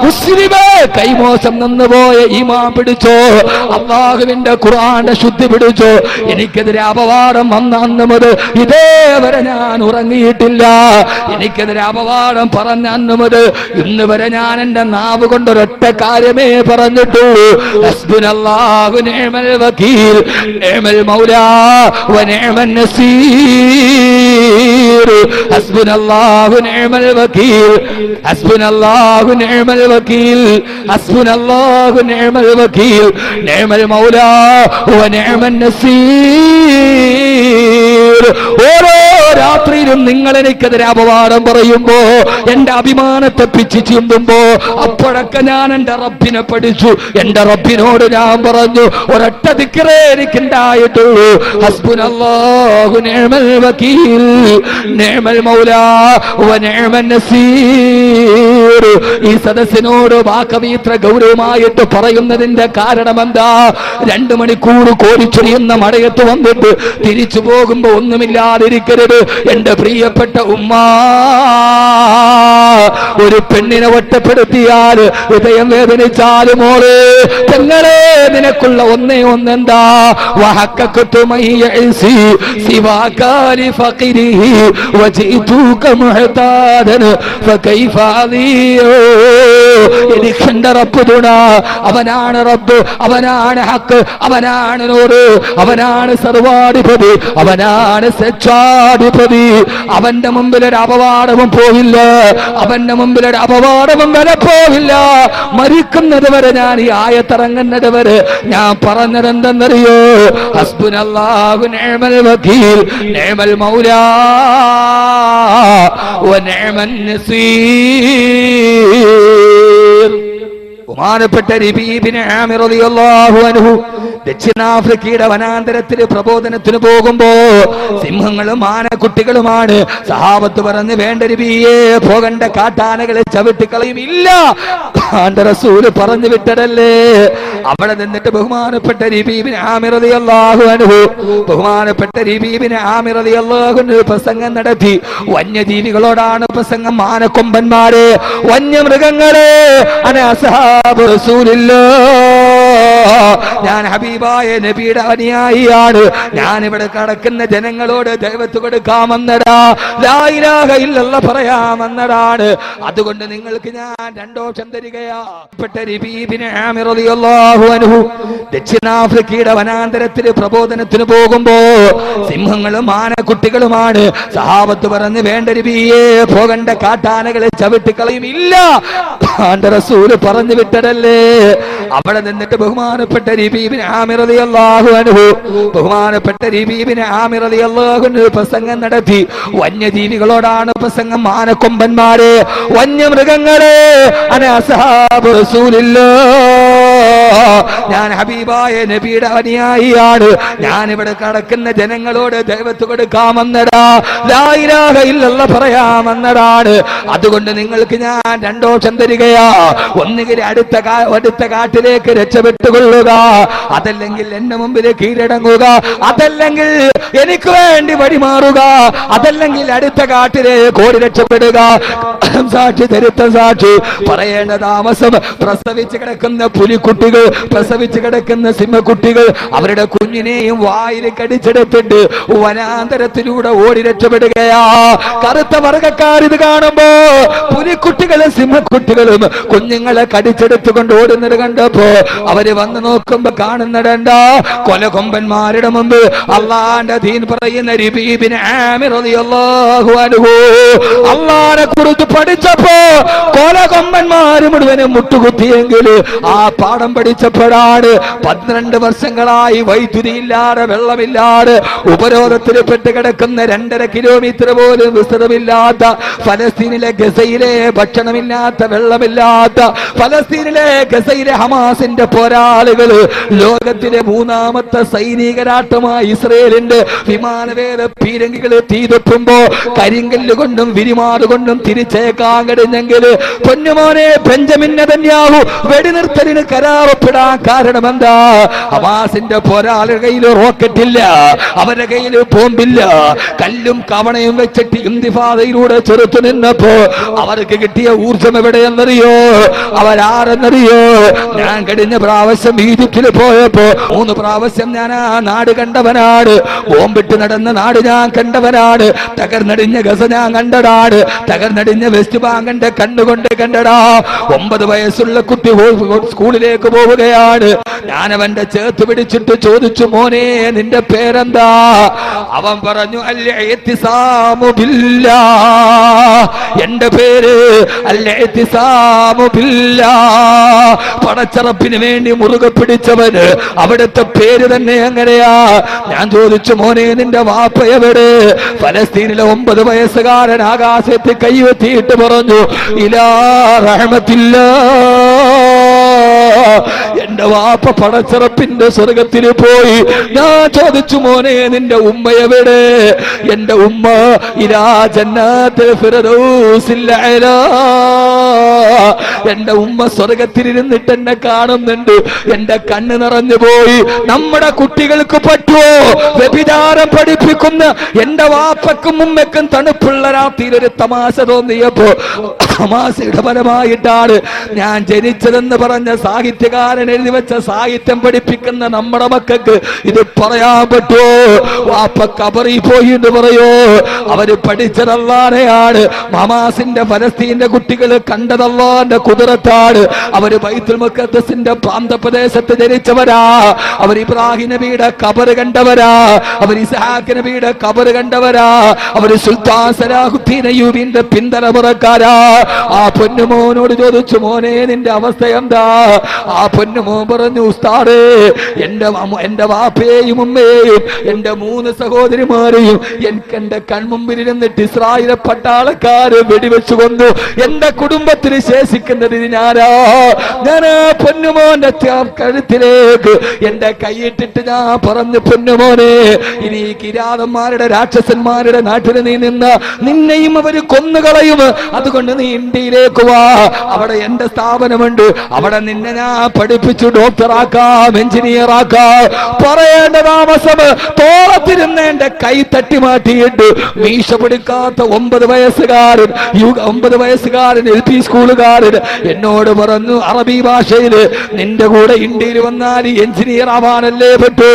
മുസ്ലിമേ, കൈമോശം നിന്നുപോയ ഈമാൻ പിടിച്ചോ, അല്ലാഹുവിന്റെ ഖുർആന്റെ ശുദ്ധി പിടിച്ചോ. എനിക്കെതിരെ അപവാദം വന്ന അന്ന് മുതൽ ഇതേവരെ ഞാൻ ഉറങ്ങിയിട്ടില്ല. എനിക്കെതിരെ അപവാദം പറഞ്ഞ അന്ന് മുതൽ ഇന്ന് വരെ ഞാൻ എന്റെ നാവ് കൊണ്ടൊരൊറ്റ കാര്യമേ പറഞ്ഞിട്ടുള്ളൂ. ഹസ്ബുനല്ലാഹു നിഅമൽ വകീൽ, നിഅമൽ മൗലാ വ നിഅമൻ നസീർ. ഹസ്ബുനല്ലാഹു നിഅമൽ വകീൽ, ഹസ്ബുനല്ലാഹു നിഅമൽ വകീൽ, ഹസ്ബുനല്ലാഹു നിഅമൽ വകീൽ, നിഅമൽ മൗലാ വ നിഅമൻ നസീർ. ഓരോ രാത്രിയിലും നിങ്ങൾ എനിക്കെതിരെ അപവാദം പറയുമ്പോ, എന്റെ അഭിമാനത്തെ പിച്ച് ചീന്തുമ്പോ, അപ്പോഴൊക്കെ ഞാൻ എന്റെ റബ്ബിനെ പഠിച്ചു. എന്റെ റബ്ബിനോട് ഞാൻ പറഞ്ഞു, ഒരൊറ്റ ദിക്റേ എനിക്കുണ്ടായിട്ടുള്ളൂ. ഹസ്ബുനല്ലാഹു നിഅമൽ വകീൽ, നിഅമൽ മൗലാ വ നിഅമൻ നസീർ. ഈ സദസ്സിനോട് വാക്കവി ഇത്ര ഗൗരവമായിട്ട് പറയുന്നതിന്റെ കാരണം എന്താ? 2 മണിക്കൂർ കോരിച്ചൊരിയുന്ന മഴയത്ത് വന്നിട്ട് തിരിച്ചു പോകുമ്പോ ഒന്നുമില്ലാതിരിക്കരുത്. എന്റെ പ്രിയപ്പെട്ട ഉമ്മ, ഒരു പെണ്ണിനെ ഒറ്റപ്പെടുത്തിയാൽ ഹൃദയം വേദനിച്ചാൽ മോള് പെങ്ങളെ നിനക്കുള്ള ഒന്നേ ഒന്നെന്താ? വഹക്കത്തു മയ്യസി സിവാകാലി ഫഖിരിഹി വജിതുക മുഹ്താദൻ ഫകൈഫ അദിയോ. എനിക്കെന്റെ റബ്ബ് തുണ. അവനാണ് റബ്ബ്, അവനാണ് ഹക്ക്, അവനാണ് നൂറ്, അവനാണ് സർവാധിപതി, അവനാണ് സച്ചാധിപതി. അവന്റെ മുമ്പിൽ ഒരു അപവാദവും പോവില്ല, അവന്റെ മുമ്പിൽ ഒരു അപവാദവും വില പോവില്ല. മരിക്കുന്നത് വരെ ഞാൻ ഈ ആയത്തിറങ്ങുന്നത് വരെ ഞാൻ പറഞ്ഞത് എന്തെന്നറിയോ? ഹസ്ബുനല്ലാഹു നിഅമൽ വകീൽ, നിഅമൽ മൗലാ വ നിഅമൻ നസീർ. ബഹുമാനപ്പെട്ട റബീഅ ബിൻ ആമിർ റളിയല്ലാഹു അൻഹു ദക്ഷിണാഫ്രിക്കയുടെ വനാന്തരത്തിൽ പ്രബോധനത്തിന് പോകുമ്പോ സിംഹങ്ങളും ആനക്കുട്ടികളുമാണ്. സഹാബത്ത് പറഞ്ഞ്, വേണ്ട നബിയേ, പോകണ്ട, കാട്ടാനകളെ ചവിട്ടിക്കളയും. ഇല്ല, ആന്റെ റസൂല് പറഞ്ഞു വിട്ടതല്ലേ. അവിടെ നിന്നിട്ട് ബഹുമാനപ്പെട്ട റബീഅ ബിൻ ആമിർ റളിയല്ലാഹു അൻഹു, ബഹുമാനപ്പെട്ട റബീഅ ബിൻ ആമിർ റളിയല്ലാഹു അൻഹു പ്രസംഗം നടത്തി. വന്യജീവികളോടാണ് പ്രസംഗം. ആനക്കൊമ്പന്മാരെ, വന്യമൃഗങ്ങളെ, അനഅസ്ഹാബു റസൂലില്ലാഹ്, ഞാൻ ഹബീബായ നബിയുടെ അനുയായിയാണ്. ഞാൻ ഇവിടെ കടക്കുന്ന ജനങ്ങളോട് ദൈവത്ത് കൊടുക്കാമെന്നടാ, ലാ ഇലാഹ ഇല്ലല്ലാഹ് പറയാമെന്നതാണ്. അതുകൊണ്ട് നിങ്ങൾക്ക് ഞാൻ 2 ഓപ്ഷൻ തരികയാ. റബീഅ ബിൻ ആമിർ റളിയല്ലാഹു അൻഹു ദക്ഷിണാഫ്രിക്കയുടെ വനാന്തരത്തിൽ പ്രബോധനത്തിന് പോകുമ്പോ സിംഹങ്ങളും ആനക്കുട്ടികളുമാണ്. സഹാബത്ത് പറഞ്ഞ്, വേണ്ട നബിയേ, പോകണ്ട, കാട്ടാനകളെ ചവിട്ടിക്കളയും. ഇല്ല, ആന്റെ റസൂല് പറഞ്ഞു വിട്ടതല്ലേ. അവിടെ നിന്നിട്ട് ബഹുമാനപ്പെട്ട റബീഅ ബിൻ ആമിർ റളിയല്ലാഹു അൻഹു, ബഹുമാനപ്പെട്ട റബീഅ ബിൻ ആമിർ റളിയല്ലാഹു അൻഹു പ്രസംഗം നടത്തി. വന്യജീവികളോടാണ് പ്രസംഗം. ആനക്കൊമ്പന്മാരെ, വന്യമൃഗങ്ങളെ, അനഅസ്ഹാബു റസൂലില്ലാഹ്, ഞാൻ ഹബീബായ നബിയുടെ അനുയായിയാണ്. ഞാൻ ഇവിടെ കടക്കുന്ന ജനങ്ങളോട് ദൈവത്ത് കൊടുക്കാമെന്നടാ, ലാ ഇലാഹ ഇല്ലല്ലാഹ് പറയാമെന്നതാണ്. അതുകൊണ്ട് നിങ്ങൾക്ക് ഞാൻ 2 ഓപ്ഷൻ തരികയാ. ഒന്നുകിൽ അടുത്ത കാട്ടിലേക്ക് രക്ഷപ്പെട്ടുകൊള്ളുക, അതല്ലെങ്കിൽ എന്റെ മുമ്പിൽ കീഴടങ്ങുക, അതല്ലെങ്കിൽ എനിക്ക് വേണ്ടി വഴിമാറുക, അതല്ലെങ്കിൽ അടുത്ത കാട്ടിലേക്ക് ഓടി രക്ഷപ്പെടുക. സാക്ഷി, ചരിത്ര സാക്ഷി പറയേണ്ട താമസം. പ്രസവിച്ച് കിടക്കുന്ന പുലിക്കുട്ടികൾ, പ്രസവിച്ച് കിടക്കുന്ന സിംഹക്കുട്ടികൾ അവരുടെ കുഞ്ഞിനെയും വായിൽ കടിച്ചെടുത്തിട്ട് വനാന്തരത്തിലൂടെ ഓടി രക്ഷപ്പെടുകയാ. കറുത്ത വർഗക്കാരിത് കാണുമ്പോ പുലിക്കുട്ടികളും സിംഹക്കുട്ടികളും കുഞ്ഞുങ്ങളെ കടിച്ചെടുത്തുകൊണ്ട് ഓടുന്നത് കണ്ടപ്പോ അവര് വന്ന് നോക്കുമ്പോ കാണുന്നടണ്ട കൊലകൊമ്പന്മാരുടെ മുമ്പ് അള്ളാന്റെ ദീൻ പറയുന്ന റബീഅ ബിൻ ആമിർ റളിയല്ലാഹു അൻഹു അള്ളാനെ കുറിച്ച് പഠിച്ചപ്പോ കൊലകൊമ്പന്മാര് മുഴുവനും മുട്ടുകുത്തിയെങ്കിൽ ആ പാഠം പഠിച്ചപ്പോഴാണ് 12 വർഷങ്ങളായി വൈദ്യുതി ഇല്ലാതെ, വെള്ളമില്ലാതെ, ഉപരോധത്തിൽ പെട്ട് കിടക്കുന്ന 2.5 കിലോമീറ്റർ പോലും വിസ്തൃതമില്ലാത്ത ഫലസ്തീനിലെ ഗസയിലെ ഭക്ഷണമില്ലാത്ത, വെള്ളമില്ലാത്ത ഫലസ്തീനിലെ ഗസയിലെ ഹമാസിന്റെ പോരാളികൾ, ലോകത്തിലെ 3ാമത്തെ സൈനിക രാഷ്ട്രമായ ഇസ്രയേലിന്റെ വിമാനവേദ പീരങ്കികൾ തീതൊട്ടുമ്പോ കരിങ്കല്ല് കൊണ്ടും വിരിമാറുകൊണ്ടും തിരിച്ചേക്കാൻ കഴിഞ്ഞെങ്കിൽ പൊന്നുമോനെ ബെഞ്ചമിൻ നെതന്യാഹു വെടിനിർത്തലിന് കരാറൊപ്പിടാൻ കാരണം എന്താ? ഹമാസിന്റെ പോരാളിയുടെ കയ്യിൽ റോക്കറ്റ് ഇല്ല, അവരുടെ കയ്യിൽ ബോംബില്ല. കല്ലും കവണയും വെച്ചിട്ട് ഇന്തിഫാദയിലൂടെ ചെറുത്തു നിന്നപ്പോ അവർക്ക് കിട്ടിയ ഊർജം എവിടെയെന്നറിയോ? അവരാരെന്നറിയോ? ഞാൻ കഴിഞ്ഞ പ്രാവശ്യം ഈജിപ്തിൽ പോയപ്പോ 3 പ്രാവശ്യം ഞാൻ ആ നാട് കണ്ടവനാണ്. ബോംബിട്ട് നടന്ന നാട് ഞാൻ കണ്ടവനാണ്. തകർന്നടിഞ്ഞ ഗസ ഞാൻ കണ്ടടാണ്. തകർന്നടിഞ്ഞ വെസ്റ്റ് ബാങ്കിന്റെ കണ്ണുകൊണ്ട് കണ്ടടാ. 9 വയസ്സുള്ള കുട്ടി സ്കൂളിലേക്ക് പോവുകയാണ്. ഞാൻ അവന്റെ ചേർത്ത് പിടിച്ചിട്ട് ചോദിച്ചു, മോനെ നിന്റെ പേരെന്താ? അവൻ പറഞ്ഞു, അൽ-ഇഅ്തിസാമു ബില്ലാഹ്. എന്റെ പേര് അൽ-ഇഅ്തിസാമു ബില്ലാഹ്. പടച്ചറപ്പിന് വേണ്ടി മുറുകെ പിടിച്ചവന് അവിടുത്തെ പേര് തന്നെ എങ്ങനെയാ? ഞാൻ ചോദിച്ചു, മോനെ നിന്റെ വാപ്പ എവിടെ? ഫലസ്തീനിലെ 9 വയസ്സുകാരൻ ആകാശത്ത് കൈവെത്തിയിട്ട് പറഞ്ഞു, ഇലാ റഹ്മത്തില്ലാഹ്. എന്റെ വാപ്പ പടച്ചറപ്പിന്റെ സ്വർഗത്തിൽ പോയി. ഞാൻ ചോദിച്ചു, മോനെ നിന്റെ ഉമ്മ എവിടെ? എന്റെ ഉമ്മ ഇലാ ജന്നാത്തിൽ ഫിർദൗസിൽ അഅ്ലാ. എന്റെ ഉമ്മ സ്വർഗത്തിലിരുന്നിട്ട് എന്നെ കാണുന്നുണ്ട്. എന്റെ കണ്ണ് നിറഞ്ഞു പോയി. നമ്മുടെ കുട്ടികൾക്ക് പറ്റുമോ? വ്യഭിചാരം പഠിപ്പിക്കുന്ന എന്റെ വാപ്പക്കും ഉമ്മക്കും തണുപ്പുള്ള രാത്രിയിൽ ഒരു തമാശ തോന്നിയപ്പോ തമാശയുടെ ഫലമായിട്ടാണ് ഞാൻ ജനിച്ചതെന്ന് പറഞ്ഞ സാഹിത്യകാരൻ എഴുതി വെച്ച സാഹിത്യം പഠിപ്പിക്കുന്ന നമ്മുടെ മക്കൾക്ക് ഇത് പറയാൻ പറ്റുമോ? വാപ്പ കബറിൽ പോയി എന്ന് പറയോ? അവര് പഠിച്ചതല്ലാതെയാണ്. ഹമാസിന്റെ ഫലസ്തീന്റെ കുട്ടികൾ കണ്ടതല്ലാന്റെ കുതിരത്താണ്. അവര് ബൈത്തുൽ മുഖദ്ദസിന്റെ പ്രാന്തപ്രദേശത്ത് ജനിച്ചവരാ. അവർ ഇബ്രാഹിം നബിയുടെ ഖബർ കണ്ടവരാ. അവർ ഇസ്ഹാഖ് നബിയുടെ ഖബർ കണ്ടവരാ. അവർ സുൽത്താൻ സലാഹുദ്ദീൻ അയ്യൂബിന്റെ പിന്തലമുറക്കാരാ. ആ പൊന്നുമോനോട് ചോദിച്ചു, മോനെ നിന്റെ അവസ്ഥ എന്താ? ആ പൊന്നുമോൻ പറഞ്ഞു, ഉസ്താദേ എന്റെ വാപ്പയെയും ഉമ്മയെയും എന്റെ 3 സഹോദരിമാരെയും എനിക്ക് എന്റെ കൺമുമ്പിൽ ഇരുന്നിട്ട് ഇസ്രായേൽ പട്ടാളക്കാര് വെടിവെച്ചു കൊന്നു. എന്റെ കുടുംബത്തിൽ ശേഷിക്കുന്നത് ഞാനാ. ഞാൻ പൊന്നുമോന്റെ കഴുത്തിലേക്ക് എന്റെ കൈയിട്ടിട്ട് ഞാൻ പറഞ്ഞു, പൊന്നുമോനെ ഇനി കിരാതന്മാരുടെ രാക്ഷസന്മാരുടെ നാട്ടിൽ നീ നിന്നെയും അവര് കൊന്നുകളയും. അതുകൊണ്ട് നീ ഇന്ത്യയിലേക്ക് വാ. അവിടെ എന്റെ സ്ഥാപനമുണ്ട്. അവിടെ നിന്നെ ഞാൻ പഠിപ്പിച്ചു ഡോക്ടറാക്കാം, എഞ്ചിനീയർ ആക്കാം. പറയേണ്ട താമസം തോളത്തിരുന്ന് എന്റെ കൈ തട്ടി മാറ്റിയിട്ട് മീശ പിടിക്കാത്ത 9 വയസ്സുകാരൻ LP സ്കൂളുകാരൻ എന്നോട് പറഞ്ഞു, അറബി ഭാഷയിൽ നിന്റെ കൂടെ ഇന്ത്യയിൽ വന്നാൽ എഞ്ചിനീയർ ആവാനല്ലേ പറ്റൂ,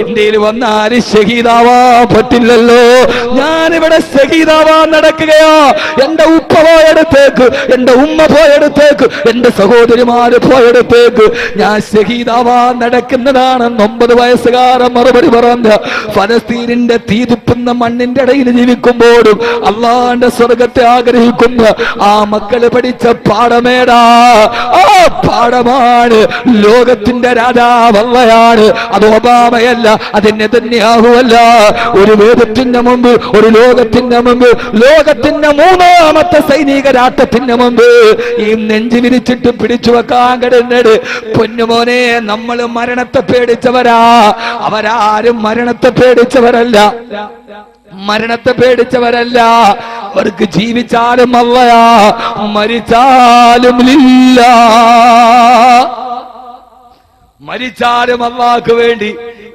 ഇന്ത്യയിൽ വന്നാൽ ഷഹീദാവാൻ പറ്റില്ലല്ലോ. ഞാനിവിടെ ഷഹീദാവാൻ നടക്കുകയോ? എന്റെ ഉപ്പ പോയെടുത്തേക്ക്, എന്റെ ഉമ്മ പോയെടുത്തേക്ക്, എന്റെ സഹോദരിമാര് പോയെടുത്തേക്ക് ഞാൻ ഷഹീദാവാൻ നടക്കുന്നതാണ്. 9 വയസ്സുകാരൻ മറുപടി പറഞ്ഞ ഫലസ്തീനിന്റെ തീതുപ്പുന്ന മണ്ണിന്റെ ഇടയിൽ ജീവിക്കുമ്പോഴും അള്ളാന്റെ സ്വർഗത്തെ ആഗ്രഹിക്കുന്ന ആ മക്കള് പഠിച്ച പാഠമേടാ. ആ പാഠമാണ് ലോകത്തിന്റെ രാജാവല്ലയാണ്. അത് ഒബാമയല്ല, അതിനെ തന്നെയാകുമല്ല. ഒരു വേദത്തിന്റെ മുമ്പ്, ഒരു ലോകത്തിന്റെ മുമ്പ്, ലോകത്തിന്റെ 3ാമത്തെ സൈനിക രാഷ്ട്രത്തിന്റെ മുമ്പ് ഈ നെഞ്ചു വിരിച്ചിട്ട് പിടിച്ചു വെക്കാൻ കിടന്നത്. പൊന്നുമോനെ നമ്മൾ മരണത്തെ പേടിച്ചവരാ. അവരാരും മരണത്തെ പേടിച്ചവരല്ല, മരണത്തെ പേടിച്ചവരല്ല. അവർക്ക് ജീവിച്ചാലും അല്ലയാ, മരിച്ചാലും ലില്ലാ. മരിച്ചാലും അല്ലാഹ്ക്ക് വേണ്ടി,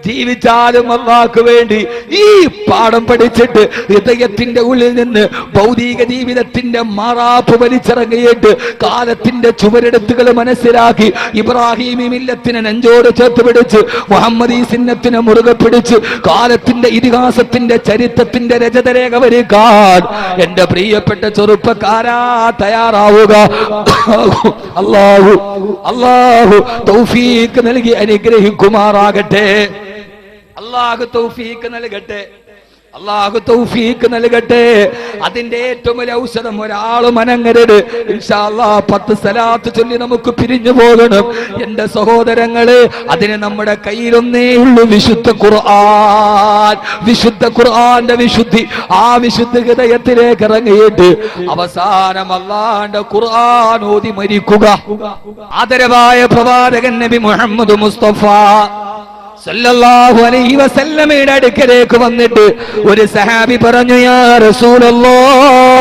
ജീവിച്ചാലും അല്ലാഹ്ക്ക് വേണ്ടി. ഈ പാഠം പഠിച്ചിട്ട് ഹൃദയത്തിന്റെ ഉള്ളിൽ നിന്ന് ഭൗതിക ജീവിതത്തിന്റെ മാറാപ്പ് വലിച്ചിറങ്ങിയിട്ട് കാലത്തിന്റെ ചുവരെടുത്തുകൾ മനസ്സിലാക്കി ഇബ്രാഹിമി മില്ലത്തിനെ നെഞ്ചോട് ചേർത്ത് പിടിച്ച് മുഹമ്മദീ സുന്നത്തിനെ മുറുകെ പിടിച്ച് കാലത്തിന്റെ ഇതിഹാസത്തിന്റെ ചരിത്രത്തിന്റെ രചതരേഖ വരിക്കാൻ എന്റെ പ്രിയപ്പെട്ട ചെറുപ്പക്കാരാ തയ്യാറാവുക. അല്ലാഹു തൗഫീഖ് നൽകി അനുഗ്രഹിക്കുമാറാകട്ടെ. അല്ലാഹു തൗഫീഖ് നൽകട്ടെ. അല്ലാഹു തൗഫീഖ് നൽകട്ടെ. അതിന്റെ ഏറ്റവും വലിയ ഔഷധം ഒരാളും അനങ്ങരുത്. ഇൻഷാ അല്ലാഹ് 10 സലാത്ത് ചൊല്ലി നമുക്ക് പിരിഞ്ഞു പോകണം. എന്റെ സഹോദരങ്ങളെ, അതിന് നമ്മുടെ കയ്യിലൊന്നേ ഉള്ളൂ, വിശുദ്ധ ഖുർആൻ. വിശുദ്ധ ഖുർആന്റെ വിശുദ്ധി, ആ വിശുദ്ധ ഹൃദയത്തിലേക്ക് ഇറങ്ങിയിട്ട് അവസാനം അല്ലാഹുവിന്റെ ഖുർആൻ ഓതി മരിക്കുക. ആദരവായ പ്രവാചകൻ നബി മുഹമ്മദ് മുസ്തഫ സല്ലല്ലാഹു അലൈഹി വസല്ലമയുടെ അടുക്കലേക്ക് വന്നിട്ട് ഒരു സഹാബി പറഞ്ഞു, യാ റസൂലല്ലാഹ്,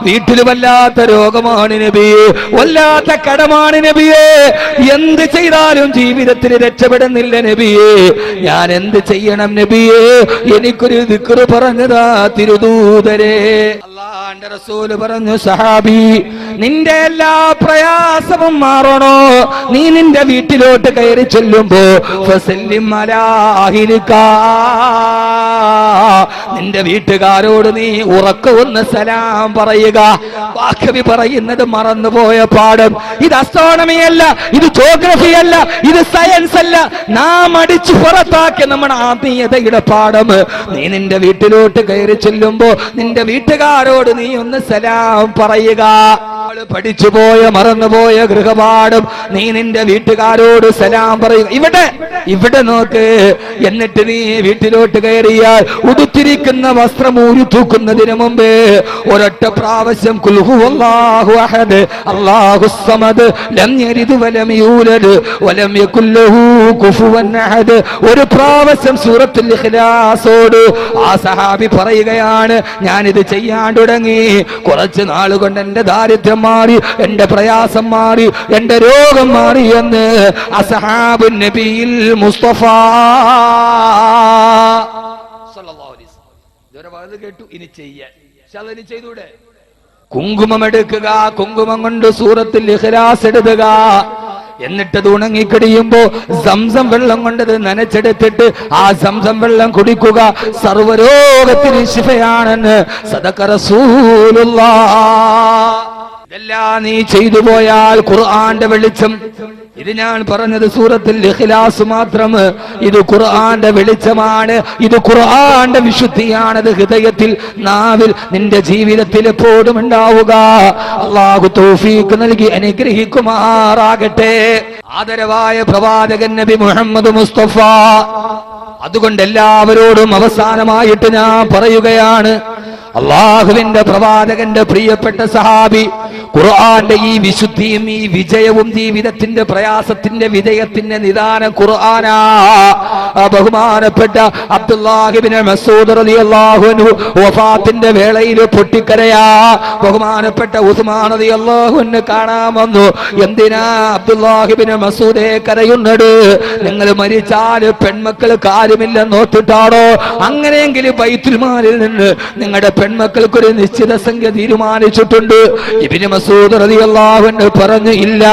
വീട്ടിൽ വല്ലാത്ത രോഗമാണ് നബിയേ, വല്ലാത്ത കടമാണ് നബിയേ, എന്ത് ചെയ്താലും ജീവിതത്തിൽ രക്ഷപ്പെടുന്നില്ല നബിയേ, ഞാൻ എന്ത് ചെയ്യണം നബിയേ, എനിക്കൊരു ദിക്ർ പറഞ്ഞതാ തിരുദൂതരേ. അല്ലാഹുവിന്റെ റസൂൽ പറഞ്ഞു, സഹാബി, നിന്റെ എല്ലാ പ്രയാസവും മാറണോ, നീ നിന്റെ വീട്ടിലോട്ട് കയറി ചെല്ലുമ്പോ ഫസല്ലിം അലാ അഹ്ലിക, നിന്റെ വീട്ടുകാരോട് നീ ഉറക്കവൊന്ന് സലാം പറയുക. വാക്കവി പറയുന്നത് മറന്നുപോയ പാഠം. ഇത് അസ്ട്രോണമി അല്ല, ഇത് ജോഗ്രഫി അല്ല, ഇത് സയൻസ് അല്ല, നാം അടിച്ചു പുറത്താക്കിയ നമ്മുടെ ആത്മീയതയുടെ പാഠം. നീ നിന്റെ വീട്ടിലോട്ട് കയറി ചെല്ലുമ്പോ നിന്റെ വീട്ടുകാരോട് നീ ഒന്ന് സലാം പറയുക. പഠിച്ചുപോയ മറന്നുപോയ ഗൃഹപാഠം, നീ നിന്റെ വീട്ടുകാരോട് സലാം പറയുക. ഇവിടെ നോക്ക്. എന്നിട്ട് നീ വീട്ടിലോട്ട് കയറിയാൽ ഉടുത്തിരിക്കുന്ന വസ്ത്രം ഊരി തൂക്കുന്നതിന് മുമ്പ് ഒരൊറ്റ പ്രാവശ്യം ഖുൽ ഹുവല്ലാഹു അഹദ് അല്ലാഹുസ് സമദ് ലം യലിദ് വലം യൂലദ് വലം യകുൽ ലഹു കുഫുവൻ അഹദ്, ഒരു പ്രാവശ്യം സൂറത്തുൽ ഇഖ്ലാസോട് ആ സഹാബി പറയുകയാണ്, ഞാനിത് ചെയ്യാൻ തുടങ്ങി, കുറച്ച് നാളുകൊണ്ട് എന്റെ ദാരിദ്ര്യം മാറി, എന്റെ പ്രയാസം മാറി, എന്റെ രോഗം മാറി എന്ന് അസ്ഹാബുൻ നബിയിൽ മുസ്തഫ സല്ലല്ലാഹു അലൈഹി വസല്ലം. ഇതുവരെ വാത് കേട്ടു, ഇനി ചെയ്യാൻ ഇനി ചെയ്തൂടെ? കുങ്കുമം എടുക്കുക, കുങ്കുമം കൊണ്ട് സൂറത്തുൽ ഇഖ്ലാസ് എഴുതുക, എന്നിട്ട് അത് ഉണങ്ങിക്കടിയുമ്പോ സംസം വെള്ളം കൊണ്ടത് നനച്ചെടുത്തിട്ട് ആ സംസം വെള്ളം കുടിക്കുക. സർവരോഗത്തിന് ശിഫയാണെന്ന് സദഖ റസൂലുള്ളാഹ്. ഇതെല്ലാം നീ ചെയ്തു പോയാൽ ഖുർആന്റെ വെളിച്ചം, ഇത് ഞാൻ പറഞ്ഞത് സൂറത്തുൽ ഇഖ്ലാസ് മാത്രം, ഇത് ഖുർആന്റെ വെളിച്ചമാണ്, ഇത് ഖുർആന്റെ വിശുദ്ധിയാണത് ഹൃദയത്തിൽ, നാവിൽ, നിന്റെ ജീവിതത്തിൽ എപ്പോഴും ഉണ്ടാവുക. അല്ലാഹു തൗഫീഖ് നൽകി അനുഗ്രഹിക്കുമാറാകട്ടെ. ആദരവായ പ്രവാചകൻ നബി മുഹമ്മദ് മുസ്തഫ. അതുകൊണ്ട് എല്ലാവരോടും അവസാനമായിട്ട് ഞാൻ പറയുകയാണ്, അള്ളാഹുവിന്റെ പ്രവാചകന്റെ പ്രിയപ്പെട്ട സഹാബി, ഖുർആന്റെ ഈ വിശുദ്ധിയും ഈ വിജയവും ജീവിതത്തിന്റെ പ്രയാസത്തിന്റെ വിജയത്തിന്റെ നിദാനം ഖുർആനാ. ബഹുമാനപ്പെട്ട അബ്ദുല്ലാഹി ഇബ്നു മസ്ഊദ് റളിയല്ലാഹു അൻഹു വഫാത്തിന്റെ വേളയിൽ പൊട്ടിക്കരയാ. ബഹുമാനപ്പെട്ട ഉസ്മാൻ റളിയല്ലാഹു അൻഹു കാണാൻ വന്നു. എന്തിനാ അബ്ദുല്ലാഹി ഇബ്നു മസ്ഊദേ കരയുന്നത്? നിങ്ങൾ മരിച്ചാൽ പെൺമക്കൾ കാര്യമില്ലെന്ന് ഓർത്തിട്ടാണോ? അങ്ങനെയെങ്കിൽ ബൈത്തുൽ മാലിൽ നിന്ന് നിങ്ങളുടെ പെൺമക്കൾക്കൊരു നിശ്ചിത സംഖ്യ തീരുമാനിച്ചിട്ടുണ്ട്. ഇബ്നു മസ്ഊദ് റളിയല്ലാഹു അൻഹു പറഞ്ഞു, ഇല്ല,